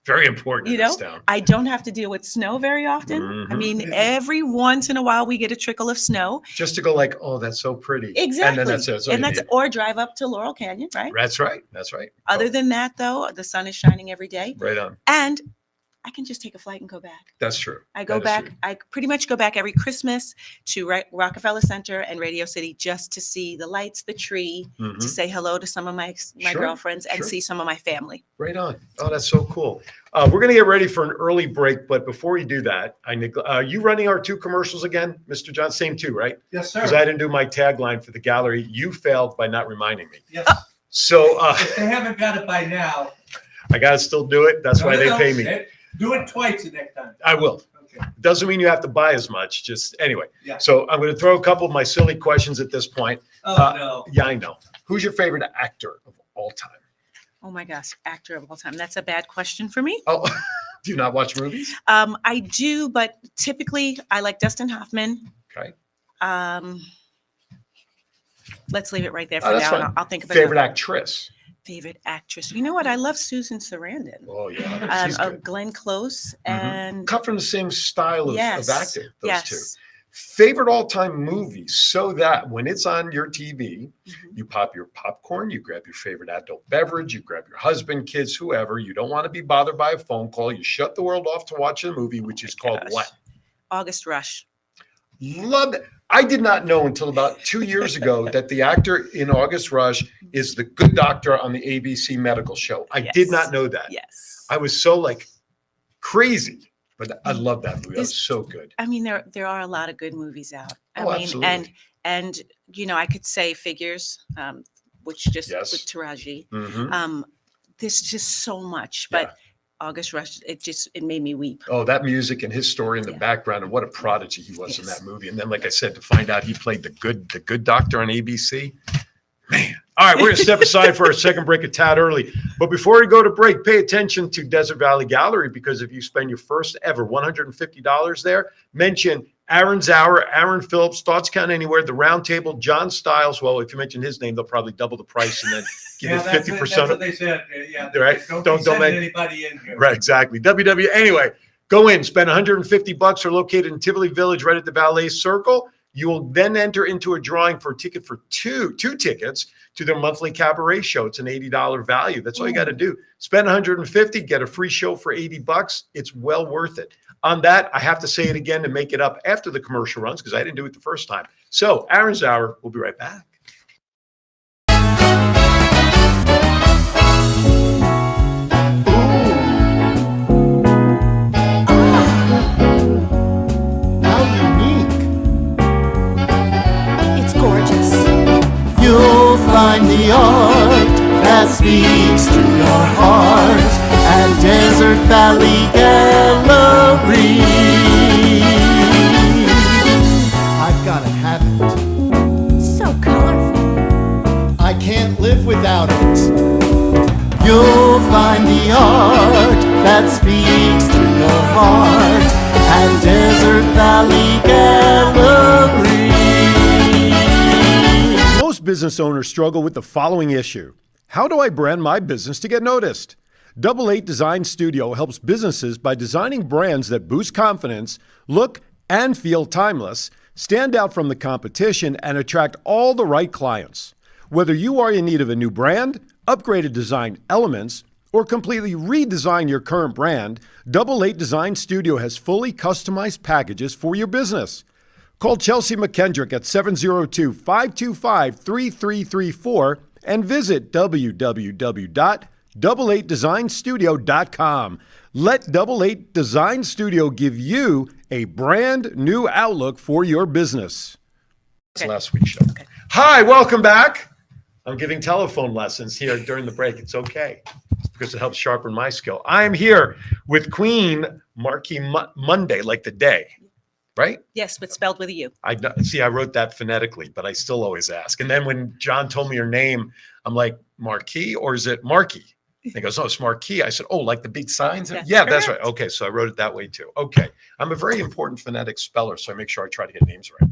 Very important You in this know, town. I don't have to deal with snow very often. I Mhm. mean, every once in a while we get a trickle of snow. Just to go like, oh, that's so pretty. Exactly. And then that's it. That's all you need. or drive up to Laurel Canyon, right? That's right. That's right. Other Oh, than that, though, the sun is shining every day, right on. and I can just take a flight and go back. That's true. I go That is back. true. I pretty much go back every Christmas to Rockefeller Center and Radio City just to see the lights, the tree, Mhm. to say hello to some of my Sure, girlfriends and sure. see some of my family. Right on. Oh, that's so cool. We're going to get ready for an early break, but before we do that, are you running our 2 commercials again, Mr. John? Same 2, right? Yes, sir. Because I didn't do my tagline for the gallery. You failed by not reminding me. Yes. So If they haven't got it by now. I got to still do it. That's why they No, pay me. Do it twice the next time. I will. Okay. Doesn't mean you have to buy as much. Just anyway. Yeah. So I'm going to throw a couple of my silly questions at this point. Oh, no. Yeah, I know. Who's your favorite actor of all time? Oh my gosh, actor of all time. That's a bad question for me. Oh, do you not watch movies? I do, but typically I like Dustin Hoffman. Okay. Let's leave it right there for Oh, that's now. fine. And I'll think of Favorite another. actress? Favorite actress. You know what? I love Susan Sarandon. Oh, yeah. She's good. Glenn Close Mhm. and Cut from the same style of yes, acting, those yes. two. Favorite all-time movie, so that when it's on your TV, Mhm. you pop your popcorn, you grab your favorite adult beverage, you grab your husband, kids, whoever. You don't want to be bothered by a phone call. You shut the world off to watch a movie, which is called gosh. what? August Rush. Love it. I did not know until about 2 years ago that the actor in August Rush is the good doctor on the ABC medical show. I did Yes. not know that. Yes. I was so like crazy, but I love that movie. That was This- so good. I mean, there are a lot of good movies out. I Oh, mean, absolutely. and you know, I could say Figures, which just Yes. with Taraji. Mhm. There's just so much, but August Rush, it made me weep. Oh, that music and his story in the Yeah. background, and what a prodigy he was in Yes. that movie. And then, like I said, to find out he played the good doctor on ABC, man. All right, we're gonna step aside for our second break a tad early. But before we go to break, pay attention to Desert Valley Gallery, because if you spend your first ever $150 there, mention Aaron's Hour, Aaron Phillips, Thoughts Count Anywhere, The Round Table, John Stiles. Well, if you mention his name, they'll probably double the price and then give you That's 50%. what they said. Yeah, Right. Don't Don't send make- anybody in here. Right, exactly. Anyway, go in, spend $150. Are located in Tivoli Village, right at the Ballet Circle. You will then enter into a drawing for a ticket for two tickets to their monthly cabaret show. It's an $80 value. That's all you got to do. Spend $150, get a free show for $80. It's well worth it. On that, I have to say it again to make it up after the commercial runs because I didn't do it the first time. So, Aaron's Hour, we'll be right back. How unique. It's gorgeous. You'll find the art that speaks to your heart at Desert Valley Gallery. I've gotta have it. So colorful. I can't live without it. You'll find the art that speaks to your heart at Desert Valley Gallery. Most business owners struggle with the following issue. How do I brand my business to get noticed? Double Eight Design Studio helps businesses by designing brands that boost confidence, look and feel timeless, stand out from the competition, and attract all the right clients. Whether you are in need of a new brand, upgraded design elements, or completely redesign your current brand, Double Eight Design Studio has fully customized packages for your business. Call Chelsea McKendrick at 702-525-3334 and visit www.double8designstudio.com. Let Double Eight Design Studio give you a brand new outlook for your business. That's last week's show. Okay. Hi, welcome back. I'm giving telephone lessons here during the break. It's okay. It's because it helps sharpen my skill. I am here with Queen Marquee Monday, like the day, right? Yes, but spelled with a U. I wrote that phonetically, but I still always ask. And then when John told me your name, I'm like, Marquee or is it Markey? And he goes, oh, it's Marquee. I said, oh, like the big signs? That's Yeah, that's right. correct. Okay, so I wrote it that way too. Okay. I'm a very important phonetic speller, so I make sure I try to get names right.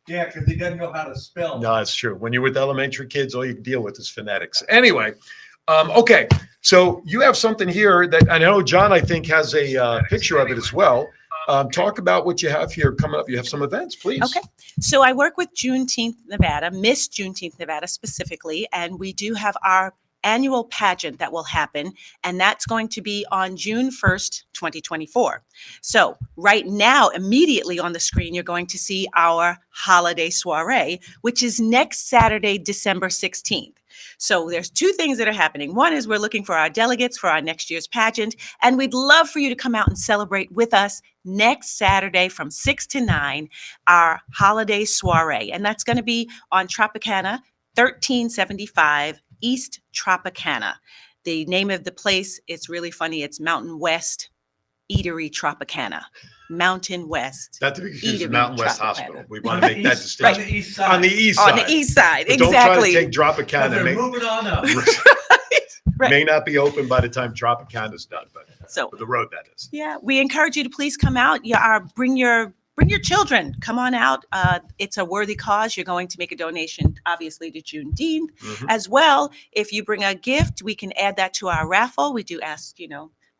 Yeah, because he doesn't know how to spell. No, that's true. When you're with elementary kids, all you deal with is phonetics. Anyway, okay. So you have something here that I know John, I think, has a picture of it as well. Talk about what you have here coming up. You have some events, please. Okay. So I work with Juneteenth, Nevada, Miss Juneteenth, Nevada specifically, and we do have our annual pageant that will happen, and that's going to be on June 1st, 2024. So right now, immediately on the screen, you're going to see our holiday soiree, which is next Saturday, December 16th. So there's two things that are happening. One is we're looking for our delegates for our next year's pageant, and we'd love for you to come out and celebrate with us next Saturday from 6 to 9, our holiday soiree. And that's going to be on Tropicana, 1375 East Tropicana. The name of the place, it's really funny. It's Mountain West Eatery Tropicana. Mountain West. Not to be confused with Eatery Mountain West Tropicana. Hospital. We want to make that On distinction. the east side. On the east side. On the east side, But exactly. Don't try to take But Tropicana. they're moving on up. Right. May not be open by the time Tropicana's done, but So for the road that is. yeah, we encourage you to please come out. Bring your children. Come on out. It's a worthy cause. You're going to make a donation, obviously, to Juneteenth Mhm. as well. If you bring a gift, we can add that to our raffle. We do ask,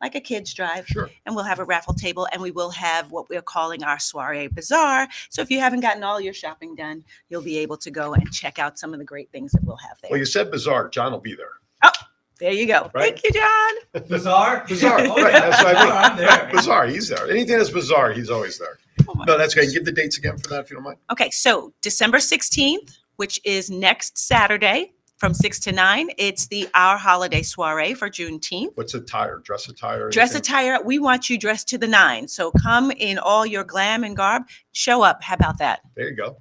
like a kids drive, Sure. and we'll have a raffle table, and we will have what we're calling our soiree bazaar. So if you haven't gotten all your shopping done, you'll be able to go and check out some of the great things that we'll have there. Well, you said bizarre. John will be there. There you go. Right? Thank you, John. Bizarre? Bizarre. Oh, Right. That's what I mean. I'm there. Bizarre. He's there. Anything that's bizarre, he's always there. Oh my No, that's great. Give the dates again for that, if you don't mind. Okay, so December 16th, which is next Saturday from 6 to 9, it's our holiday soiree for Juneteenth. What's attire? Dress attire? Dress anything? attire, we want you dressed to the nines. So come in all your glam and garb. Show up. How about that? There you go.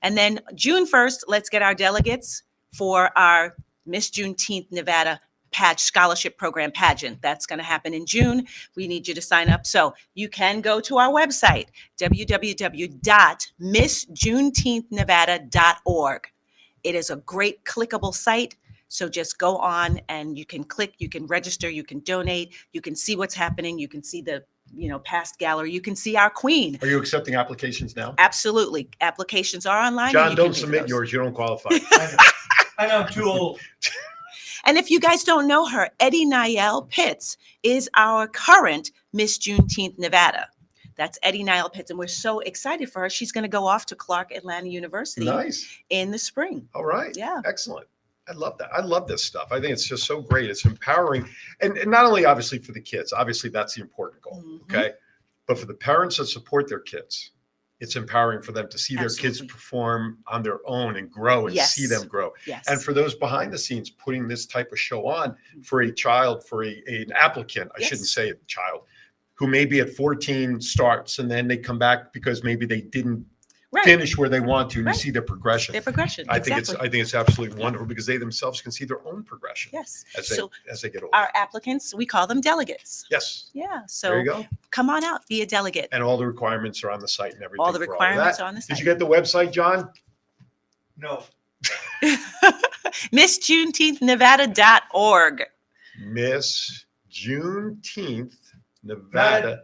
And then June 1st, let's get our delegates for our Miss Juneteenth Nevada scholarship program pageant. That's going to happen in June. We need you to sign up. So you can go to our website, www.missjuneteenthnevada.org. It is a great clickable site. So just go on and you can click, you can register, you can donate, you can see what's happening, you can see the past gallery, you can see our queen. Are you accepting applications now? Absolutely. Applications are online. and John, you don't can do submit those. yours. You don't qualify. I know I'm too old. And if you guys don't know her, Eddie Niall Pitts is our current Miss Juneteenth Nevada. That's Eddie Niall Pitts, and we're so excited for her. She's going to go off to Clark Atlanta University Nice. in the spring. All right. Yeah. Excellent. I love that. I love this stuff. I think it's just so great. It's empowering. And not only obviously for the kids, obviously that's the important goal. Mhm. Okay. But for the parents that support their kids, it's empowering for them to see their kids Absolutely. perform on their own and grow and see Yes. them grow. Yes. And for those behind the scenes, putting this type of show on for a child, for an applicant, I shouldn't Yes. say a child, who maybe at 14 starts and then they come back because maybe they didn't right. finish where they want to, and Right. you see their progression. Their progression. I think it's absolutely wonderful because they themselves can see their own progression Yes. as So they get older. our applicants, we call them delegates. Yes. Yeah. There So you go. come on out, be a delegate. And all the requirements are on the site and everything. All the for requirements that. are on the Did site. you get the website, John? No. MissJuneteenthNevada.org. Miss Juneteenth, Nevada.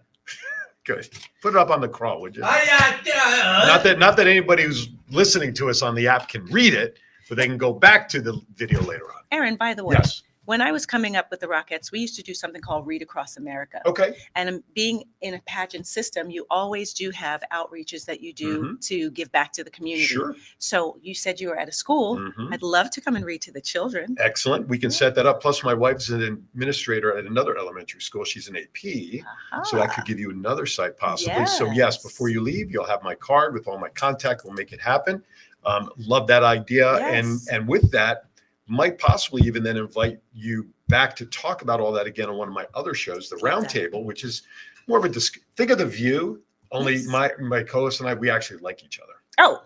Good. Put it up on the crawl, would you? Not that anybody who's listening to us on the app can read it, but they can go back to the video later on. Aaron, by the way, Yes. when I was coming up with the Rockettes, we used to do something called Read Across America. Okay. And being in a pageant system, you always do have outreaches that you do to give back to the community. Sure. So you said you were at a school. Mhm. I'd love to come and read to the children. Excellent. We can set that up. Plus, my wife's an administrator at another elementary school. She's an AP. So I could give you another site possibly. So yes, Yes. before you leave, you'll have my card with all my contact. We'll make it happen. Love that idea. Yes. And with that, might possibly even then invite you back to talk about all that again on one of my other shows, The Love that. Roundtable, which is more of a think of The View. Only Yes. my co-host and I, we actually like each other. Oh.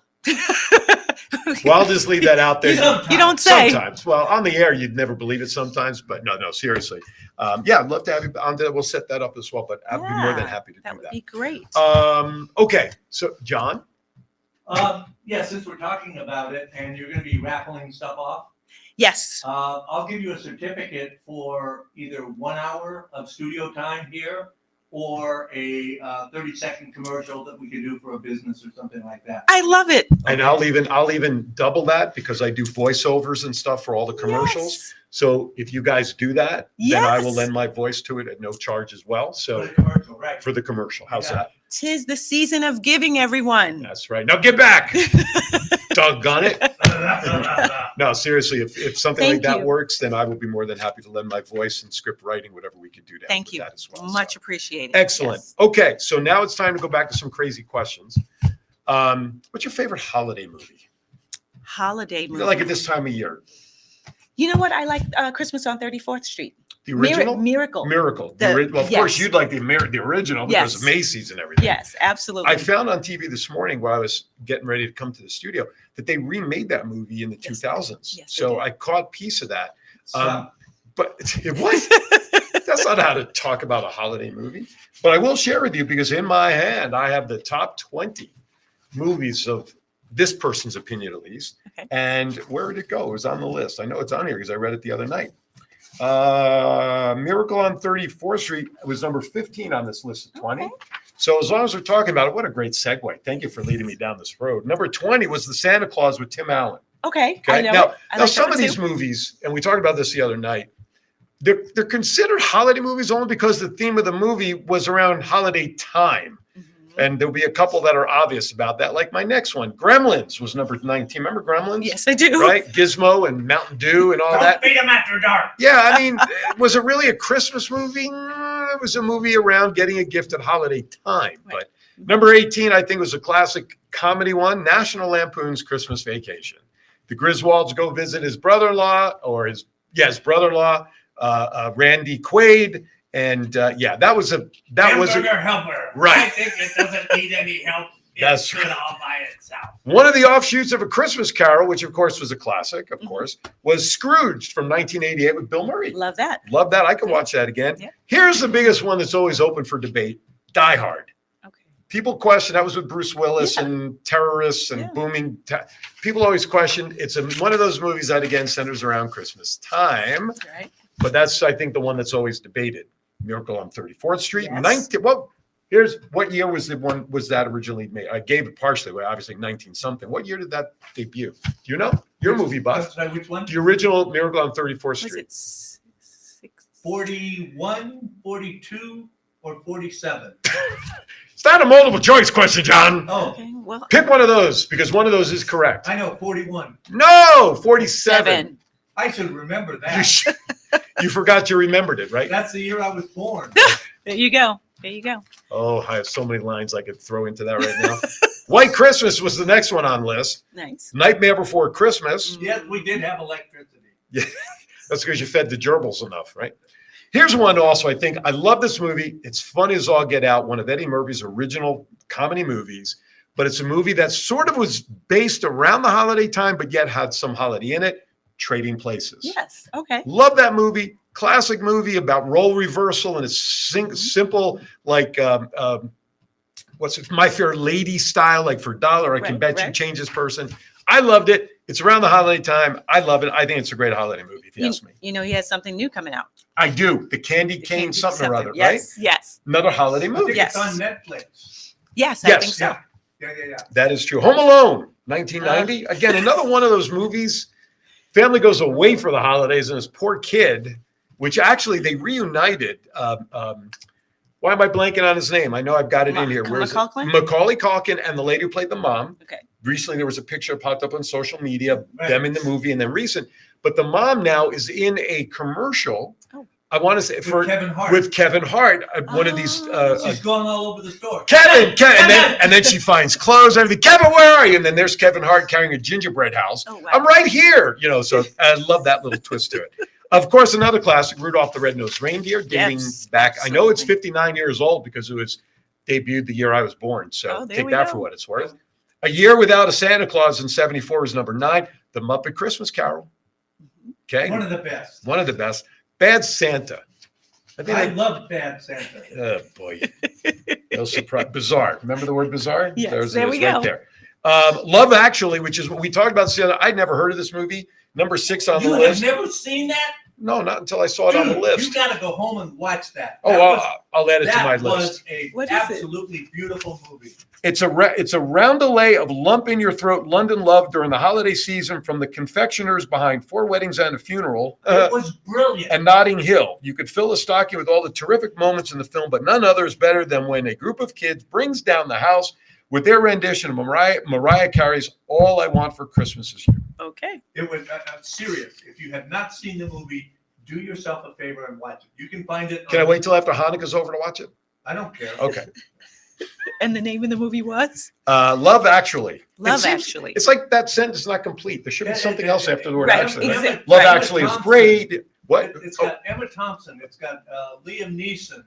Well, I'll just leave that out there. You don't say. Sometimes. Well, on the air, you'd never believe it sometimes, but no, seriously. Yeah, I'd love to have you on there. We'll set that up as well, but I'd be more than Yeah, happy to That do would that. be great. Okay. So, John, Yeah, since we're talking about it and you're gonna be raffling stuff off, Yes. I'll give you a certificate for either 1 hour of studio time here or a 30-second commercial that we could do for a business or something like that. I love it. and I'll even double that because I do voiceovers and stuff for all the commercials. Yes. So if you guys do that, then I will Yes. lend my voice to it at no charge as well. For So the commercial, right? for the commercial, how's Yeah. that? 'Tis the season of giving, everyone. That's right. Now get back. Doggone it. No, seriously, if something like Thank that you. works, then I will be more than happy to lend my voice and script writing, whatever we could do to help Thank with you. that as well. Much So, appreciated. excellent. Yes. Okay, so now it's time to go back to some crazy questions. What's your favorite holiday movie? Holiday movie. Like at this time of year? You know what? I like Christmas on 34th Street. The original? Miracle. Miracle. The- Well, of course, yes. you'd like the original because of Yes. Macy's and everything. Yes, absolutely. I found on TV this morning while I was getting ready to come to the studio that they remade that movie in the Yes, they did. 2000s. Yes, they So did. I caught a piece of that. So, But what? That's not how to talk about a holiday movie. But I will share with you because in my hand, I have the top 20 movies of this person's opinion, at least. Okay. And where did it go? It was on the list. I know it's on here because I read it the other night. Miracle on 34th Street was number 15 on this list of 20. Okay. So as long as we're talking about it, what a great segue. Thank you for leading me down this road. Number 20 was The Santa Claus with Tim Allen. Okay. Okay. I know. Now, it. I now like some that of one these too. movies, and we talked about this the other night, they're considered holiday movies only because the theme of the movie was around holiday time. Mhm. And there'll be a couple that are obvious about that. Like my next one, Gremlins was number 19. Remember Gremlins? Yes, I do. Right? Gizmo and Mountain Dew and all don't that. beat 'em after dark. Yeah, I mean, was it really a Christmas movie? It was a movie around getting a gift at holiday time. Right. But number 18, I think, was a classic comedy one, National Lampoon's Christmas Vacation. The Griswolds go visit his brother-in-law, brother-in-law, Randy Quaid. And that was a Hamburger helper. Right. I think it doesn't need any help. That's It's good all by itself. one of the offshoots of A Christmas Carol, which of course was a classic, of Mhm. course, was Scrooged from 1988 with Bill Murray. Love that. Love that. I can watch that again. Yeah. Here's the biggest one that's always open for debate: Die Hard. Okay. People question that was with Bruce Willis Yeah. and terrorists and Yeah. booming. People always question. It's one of those movies that again centers around Christmas time, Right. but that's I think the one that's always debated. Miracle on 34th Street. Yes. 19, well, here's what year was that originally made? I gave it partially away, obviously 19 something. What year did that debut? Do you know? You're a movie buff. Sorry, which one? The original Miracle on 34th Was Street. it 41, 42, or 47? It's not a multiple choice question, John. Oh, Okay, well, Pick one of those because one of those is correct. I know, 41. No, 47. 7. I should remember You, that. sh- you forgot you remembered it, right? That's the year I was born. There you go. There you go. Oh, I have so many lines I could throw into that right now. White Christmas was the next one on list. Nice. Nightmare Before Christmas. Yes, we did have electricity. Yeah, that's because you fed the gerbils enough, right? Here's one also. I think I love this movie. It's funny as all get out. One of Eddie Murphy's original comedy movies, but it's a movie that sort of was based around the holiday time, but yet had some holiday in it. Trading Places. Yes. Okay. Love that movie. Classic movie about role reversal and it's simple, like what's it? My Fair Lady style, like for $1, I can Right, bet you right. change this person. I loved it. It's around the holiday time. I love it. I think it's a great holiday movie, if you ask me. You know, he has something new coming out. I do. The Candy The Cane Candy something or other, right? Yes. Yes. Another holiday I movie. think Yes. it's on Netflix. Yes. I Yes. think so. Yeah. That is true. Home Alone, 1990. Again, another one of those movies. Family goes away for the holidays, and this poor kid, which actually they reunited. Why am I blanking on his name? I know I've got it in here. Where is it? Culkin? Macaulay Culkin and the lady who played the mom. Okay. Recently, there was a picture popped up on social media, Right. them in the movie, and then recent. But the mom now is in a commercial. Oh. I want to say With Kevin Hart. with Kevin Hart, one of these. She's going all over the store. Kevin, and then she finds clothes, everything. Kevin, where are you? And then there's Kevin Hart carrying a gingerbread house. Oh, wow. I'm right here. So I love that little twist to it. Of course, another classic, Rudolph the Red-Nosed Reindeer, dating Yes, back. I know it's absolutely. 59 years old because it was debuted the year I was born. So Oh, there take we that go. for what it's worth. A Year Without a Santa Claus in 74 is number 9. The Muppet Christmas Carol. Okay, One of the best. one of the best. Bad Santa. I think I love Bad Santa. oh boy, no surprise. Bizarre. Remember the word bizarre? Yes, there it we is right go. there. Love Actually, which is what we talked about. I'd never heard of this movie. Number 6 on You the have list. never seen that? No, not until I saw it on the Dude, list. you got to go home and watch that. Oh, That was- I'll add it to my that list. was a What is it? absolutely beautiful movie. It's a roundelay of lump in your throat London love during the holiday season from the confectioners behind 4 Weddings and a Funeral. It was brilliant. And Notting Hill. You could fill a stocking with all the terrific moments in the film, but none other is better than when a group of kids brings down the house with their rendition of Mariah Carey's All I Want for Christmas Is You. Okay. It was I'm serious. If you have not seen the movie, do yourself a favor and watch it. You can find it. Can I wait till after Hanukkah's over to watch it? I don't care. Okay. And the name of the movie was Love Actually. Love It seems- Actually. It's like that sentence is not complete. There should be Yeah, something yeah, else yeah, after the word right, actually. right? exactly. Love Right. Actually is Thompson. great. What? It's Oh, got Emma Thompson. It's got Liam Neeson.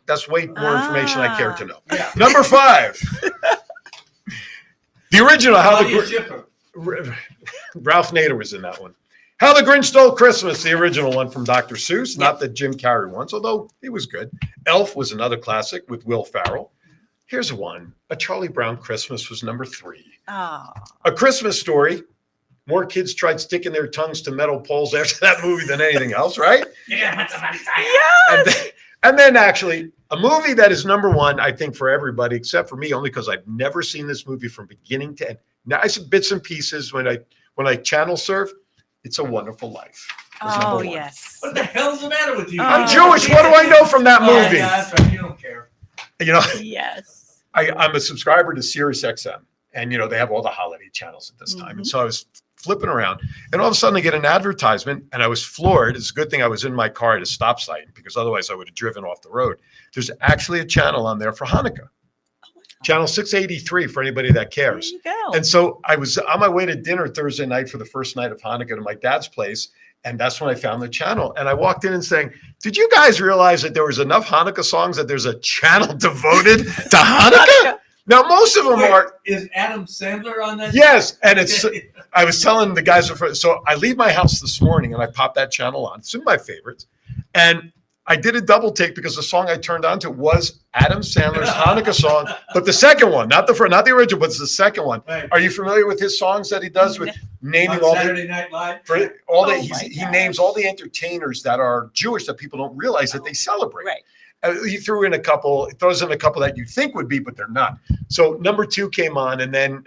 that's way more information I care to know. Yeah. Number 5. The original How the Claudia Grinch. Schiffer. Ralph Nader was in that one. How the Grinch Stole Christmas, the original one from Dr. Seuss, not the Jim Carrey ones, although it was good. Elf was another classic with Will Ferrell. Here's one. A Charlie Brown Christmas was number 3. Oh. A Christmas Story. More kids tried sticking their tongues to metal poles after that movie than anything else, right? And then actually, a movie that is number 1, I think, for everybody, except for me, only because I've never seen this movie from beginning to end. Now, I see bits and pieces when I channel surf. It's a Wonderful Life. was number Oh, 1. yes. What the hell's the matter with you? I'm Oh. Jewish. What do I know from that Oh, movie? yeah, that's right. You don't care. You know, Yes. I'm a subscriber to Sirius XM, and they have all the holiday channels at this time. And so I was flipping around, and all of a sudden I get an advertisement, and I was floored. It's a good thing I was in my car at a stop sign because otherwise I would have driven off the road. There's actually a channel on there for Hanukkah, channel 683 for anybody that There cares. you go. And so I was on my way to dinner Thursday night for the first night of Hanukkah to my dad's place. And that's when I found the channel. And I walked in and saying, did you guys realize that there was enough Hanukkah songs that there's a channel devoted to Hanukkah? Now, most of them Wait, are, is Adam Sandler on that? yes. And I was telling the guys, so I leave my house this morning and I pop that channel on. It's in my favorites. And I did a double take because the song I turned on to was Adam Sandler's Hanukkah song, but the second one, not the original, but it's the second one. Right. Are you familiar with his songs that he does with naming On all Saturday Night Live. Oh he my names gosh. all the entertainers that are Jewish that people don't realize that they celebrate. Right. He throws in a couple that you think would be, but they're not. So number 2 came on, and then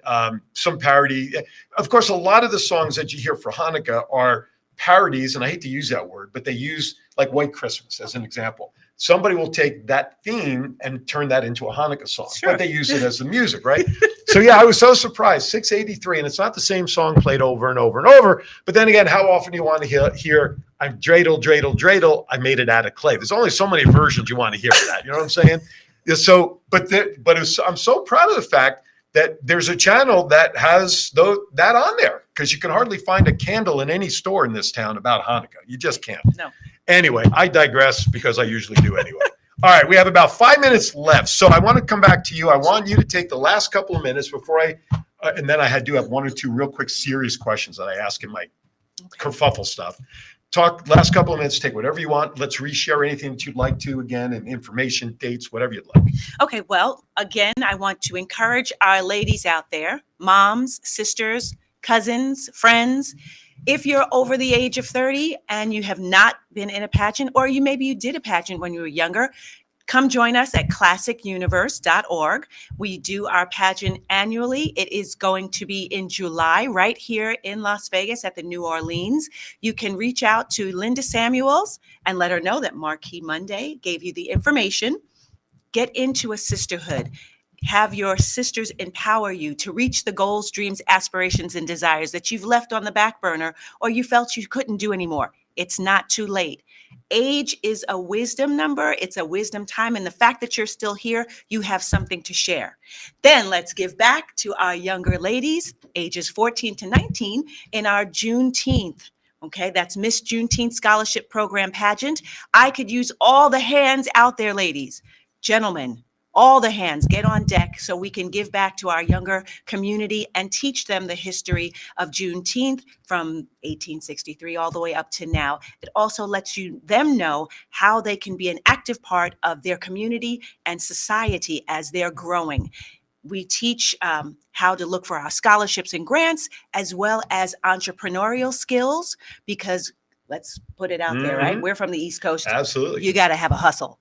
some parody. Of course, a lot of the songs that you hear for Hanukkah are parodies, and I hate to use that word, but they use like White Christmas as an example. Somebody will take that theme and turn that into a Hanukkah song, Sure. but they use it as the music, right? So yeah, I was so surprised. 683, and it's not the same song played over and over and over. But then again, how often do you want to hear I'm dreidel, dreidel, dreidel, I made it out of clay? There's only so many versions you want to hear of that. You know what I'm saying? Yeah, so, I'm so proud of the fact that there's a channel that has that on there, because you can hardly find a candle in any store in this town about Hanukkah. You just can't. No. Anyway, I digress because I usually do anyway. All right, we have about 5 minutes left. So I want to come back to you. I want you to take the last couple of minutes before and then I do have 1 or 2 real quick serious questions that I ask in my kerfuffle stuff. Talk last couple of minutes, take whatever you want. Let's reshare anything that you'd like to again, and information, dates, whatever you'd like. Okay, well, again, I want to encourage our ladies out there, moms, sisters, cousins, friends. If you're over the age of 30 and you have not been in a pageant, or maybe you did a pageant when you were younger, come join us at classicuniverse.org. We do our pageant annually. It is going to be in July right here in Las Vegas at the New Orleans. You can reach out to Linda Samuels and let her know that Marquee Monday gave you the information. Get into a sisterhood. Have your sisters empower you to reach the goals, dreams, aspirations, and desires that you've left on the back burner or you felt you couldn't do anymore. It's not too late. Age is a wisdom number. It's a wisdom time. And the fact that you're still here, you have something to share. Then let's give back to our younger ladies, ages 14 to 19, in our Juneteenth. Okay, that's Miss Juneteenth Scholarship Program pageant. I could use all the hands out there, ladies, gentlemen. All the hands get on deck so we can give back to our younger community and teach them the history of Juneteenth from 1863 all the way up to now. It also lets them know how they can be an active part of their community and society as they're growing. We teach how to look for our scholarships and grants, as well as entrepreneurial skills, because let's put it out there, right? We're from the East Coast. Absolutely. You got to have a hustle.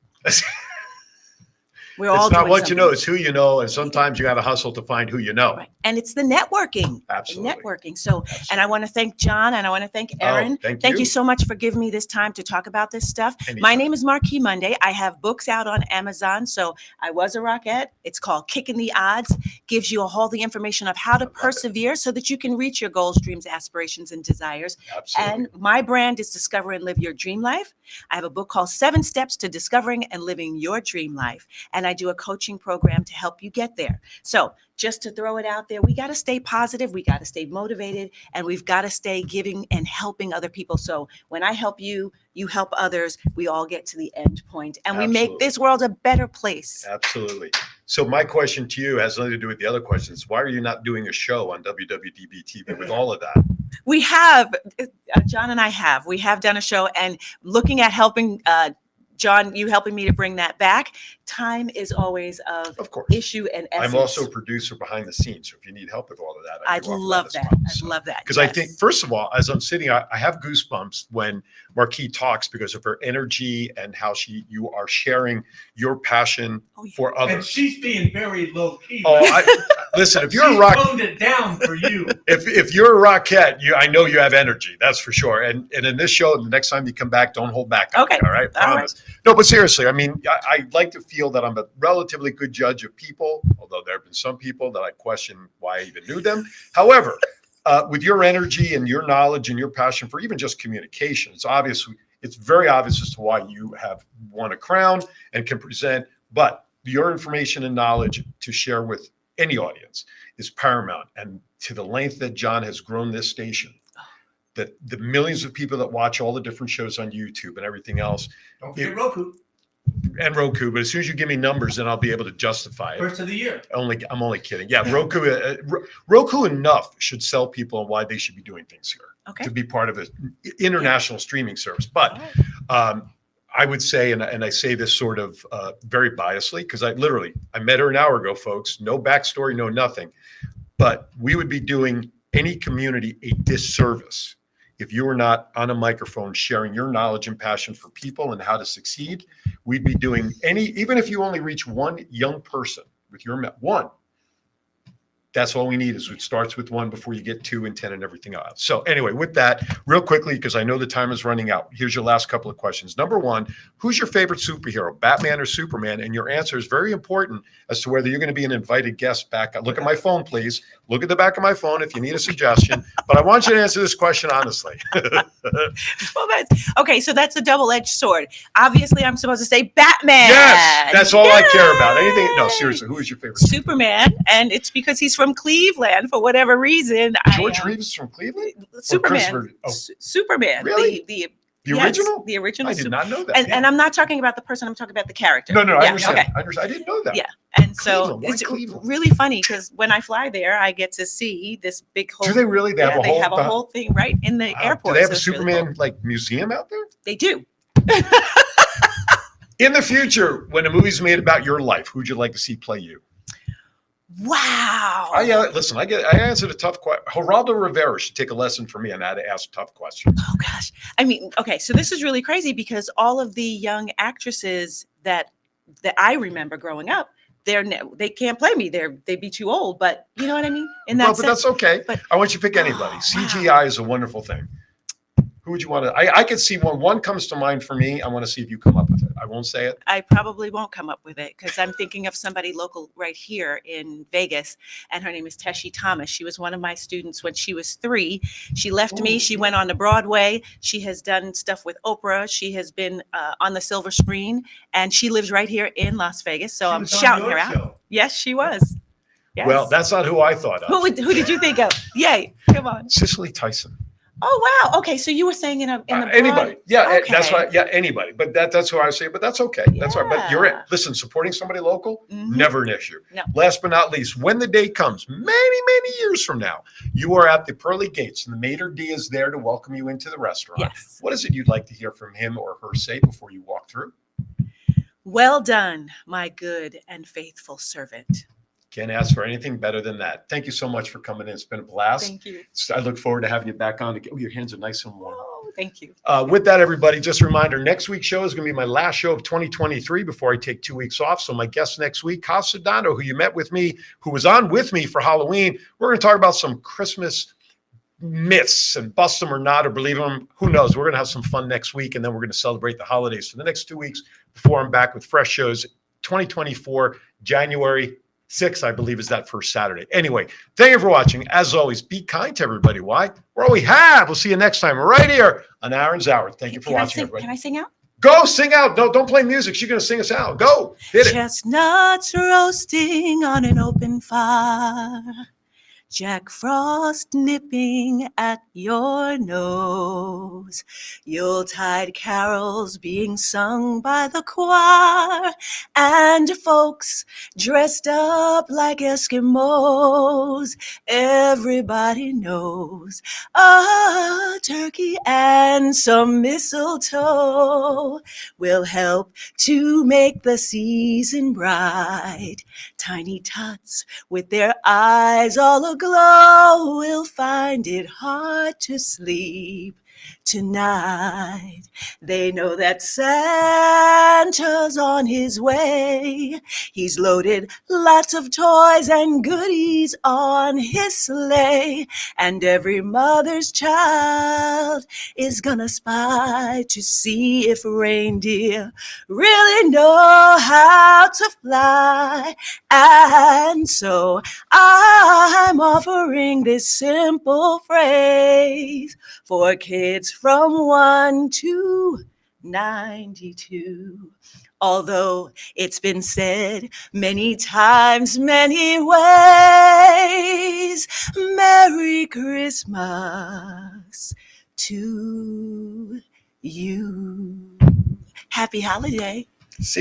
We're all It's not doing what you know, something. it's who you know. And sometimes you got to hustle to find who you know. Right. And it's the networking. Absolutely. Networking. So, and I want to thank John and I want to thank Erin. Thank you. So much for giving me this time to talk about this stuff. Anytime. My name is Marquee Monday. I have books out on Amazon. So I was a Rockette. It's called Kicking the Odds. Gives you all the information of how to persevere so that you can reach your goals, dreams, aspirations, and desires. Absolutely. And my brand is Discover and Live Your Dream Life. I have a book called 7 Steps to Discovering and Living Your Dream Life. And I do a coaching program to help you get there. So just to throw it out there, we got to stay positive. We got to stay motivated, and we've got to stay giving and helping other people. So when I help you, you help others, we all get to the end point and we make Absolutely. this world a better place. Absolutely. So my question to you has nothing to do with the other questions. Why are you not doing a show on WWDB-TV with all of that? We have, John and I we have done a show, and looking at helping, John, you helping me to bring that back. Time is always Of course. issue and essence. I'm also a producer behind the scenes. So if you need help with all of that, I'd love that. I'd love that. Because I think, first of all, as I'm sitting, I have goosebumps when Marquee talks because of her energy and how you are sharing your passion for And others. she's being very low key. Listen, if you're She's a rock, toned it down for you. if you're a Rockette, I know you have energy. That's for sure. And in this show, the next time you come back, don't hold back. On Okay. me, all right. All Promise. No, but seriously, I mean, I like to feel that I'm a relatively good judge of people, although there have been some people that I question why I even knew them. However, with your energy and your knowledge and your passion for even just communication, it's very obvious as to why you have won a crown and can present. But your information and knowledge to share with any audience is paramount. And to the length that John has grown this station, that the millions of people that watch all the different shows on YouTube and everything else, Don't forget Roku. and Roku, but as soon as you give me numbers, then I'll be able to justify it. First of the year. I'm only kidding. Yeah, Roku enough should sell people on why they should be doing things here Okay. to be part of an international streaming service. But All right. I would say, and I say this sort of very biasly, because I met her an hour ago, folks. No backstory, no nothing. But we would be doing any community a disservice if you were not on a microphone sharing your knowledge and passion for people and how to succeed. We'd be doing even if you only reach one young person with your one. That's all we need is it starts with one before you get 2 and 10 and everything else. So anyway, with that, real quickly, because I know the time is running out, here's your last couple of questions. Number 1, who's your favorite superhero, Batman or Superman? And your answer is very important as to whether you're going to be an invited guest back. Look at my phone, please. Look at the back of my phone if you need a suggestion. But I want you to answer this question honestly. Well, that's okay. So that's a double-edged sword. Obviously, I'm supposed to say Batman. Yes, that's all I care about. Anything? No, Yay! seriously, who is your favorite? Superman, and it's because he's from Cleveland for whatever reason. George Reeves is from Cleveland? Superman. Superman. Really? The yes, original? The original. I did not know that. And I'm not talking about the person. I'm talking about the character. No, yeah, I understand. Okay. I didn't know that. Yeah. And so Cleveland. Why it's Cleveland? really funny because when I fly there, I get to see this big whole. Do they really? They have a whole thing right in the airport. Do they have so a it's really Superman cool. museum out there? They do. In the future, when a movie's made about your life, who'd you like to see play you? Wow. Listen, I answered a tough question. Geraldo Rivera should take a lesson from me on how to ask tough questions. Oh gosh. I mean, okay, so this is really crazy because all of the young actresses that I remember growing up, they can't play me. They'd be too old, but you know what I mean? In that But that's okay. But I want you to pick anybody. CGI is a wonderful thing. Who would you want to? I could see one comes to mind for me. I want to see if you come up with it. I won't say it. I probably won't come up with it because I'm thinking of somebody local right here in Vegas, and her name is Teshi Thomas. She was one of my students when she was 3. She left me. She went on to Broadway. She has done stuff with Oprah. She has been on the silver screen, and she lives right here in Las Vegas. So I'm shouting her out. Yes, she was. Yes. Well, that's not who I thought of. Who did you think of? Yay! Come on. Cicely Tyson. Oh wow. Okay, so you were saying in the anybody. Yeah, okay. that's right. Yeah, anybody. But that's who I say. But that's okay. That's all right. But you're it. Yeah. Listen, supporting somebody local, Mhm. never an issue. No. Last but not least, when the day comes, many years from now, you are at the pearly gates, and the maitre d' is there to welcome you into the restaurant. Yes. What is it you'd like to hear from him or her say before you walk through? Well done, my good and faithful servant. Can't ask for anything better than that. Thank you so much for coming in. It's been a blast. Thank you. I look forward to having you back on again. Oh, your hands are nice and warm. Oh, thank you. With that, everybody, just a reminder, next week's show is going to be my last show of 2023 before I take 2 weeks off. So my guest next week, Casadano, who you met with me, who was on with me for Halloween, we're going to talk about some Christmas myths and bust them or not or believe them. Who knows? We're going to have some fun next week, and then we're going to celebrate the holidays for the next 2 weeks before I'm back with fresh shows. 2024, January 6th, I believe, is that first Saturday. Anyway, thank you for watching. As always, be kind to everybody. Why? We're all we have. We'll see you next time right here on Aaron's Hour. Thank you for watching, everybody. Can I sing out? Go sing out. No, don't play music. She's going to sing us out. Go. Hit it. Chestnuts roasting on an open fire. Jack Frost nipping at your nose. Yuletide carols being sung by the choir. And folks dressed up like Eskimos. Everybody knows a turkey and some mistletoe will help to make the season bright. Tiny tots with their eyes all aglow will find it hard to sleep tonight. They know that Santa's on his way. He's loaded lots of toys and goodies on his sleigh. And every mother's child is gonna spy to see if reindeer really know how to fly. And so I'm offering this simple phrase for kids from 1 to 92. Although it's been said many times, many ways, Merry Christmas to you. Happy holiday.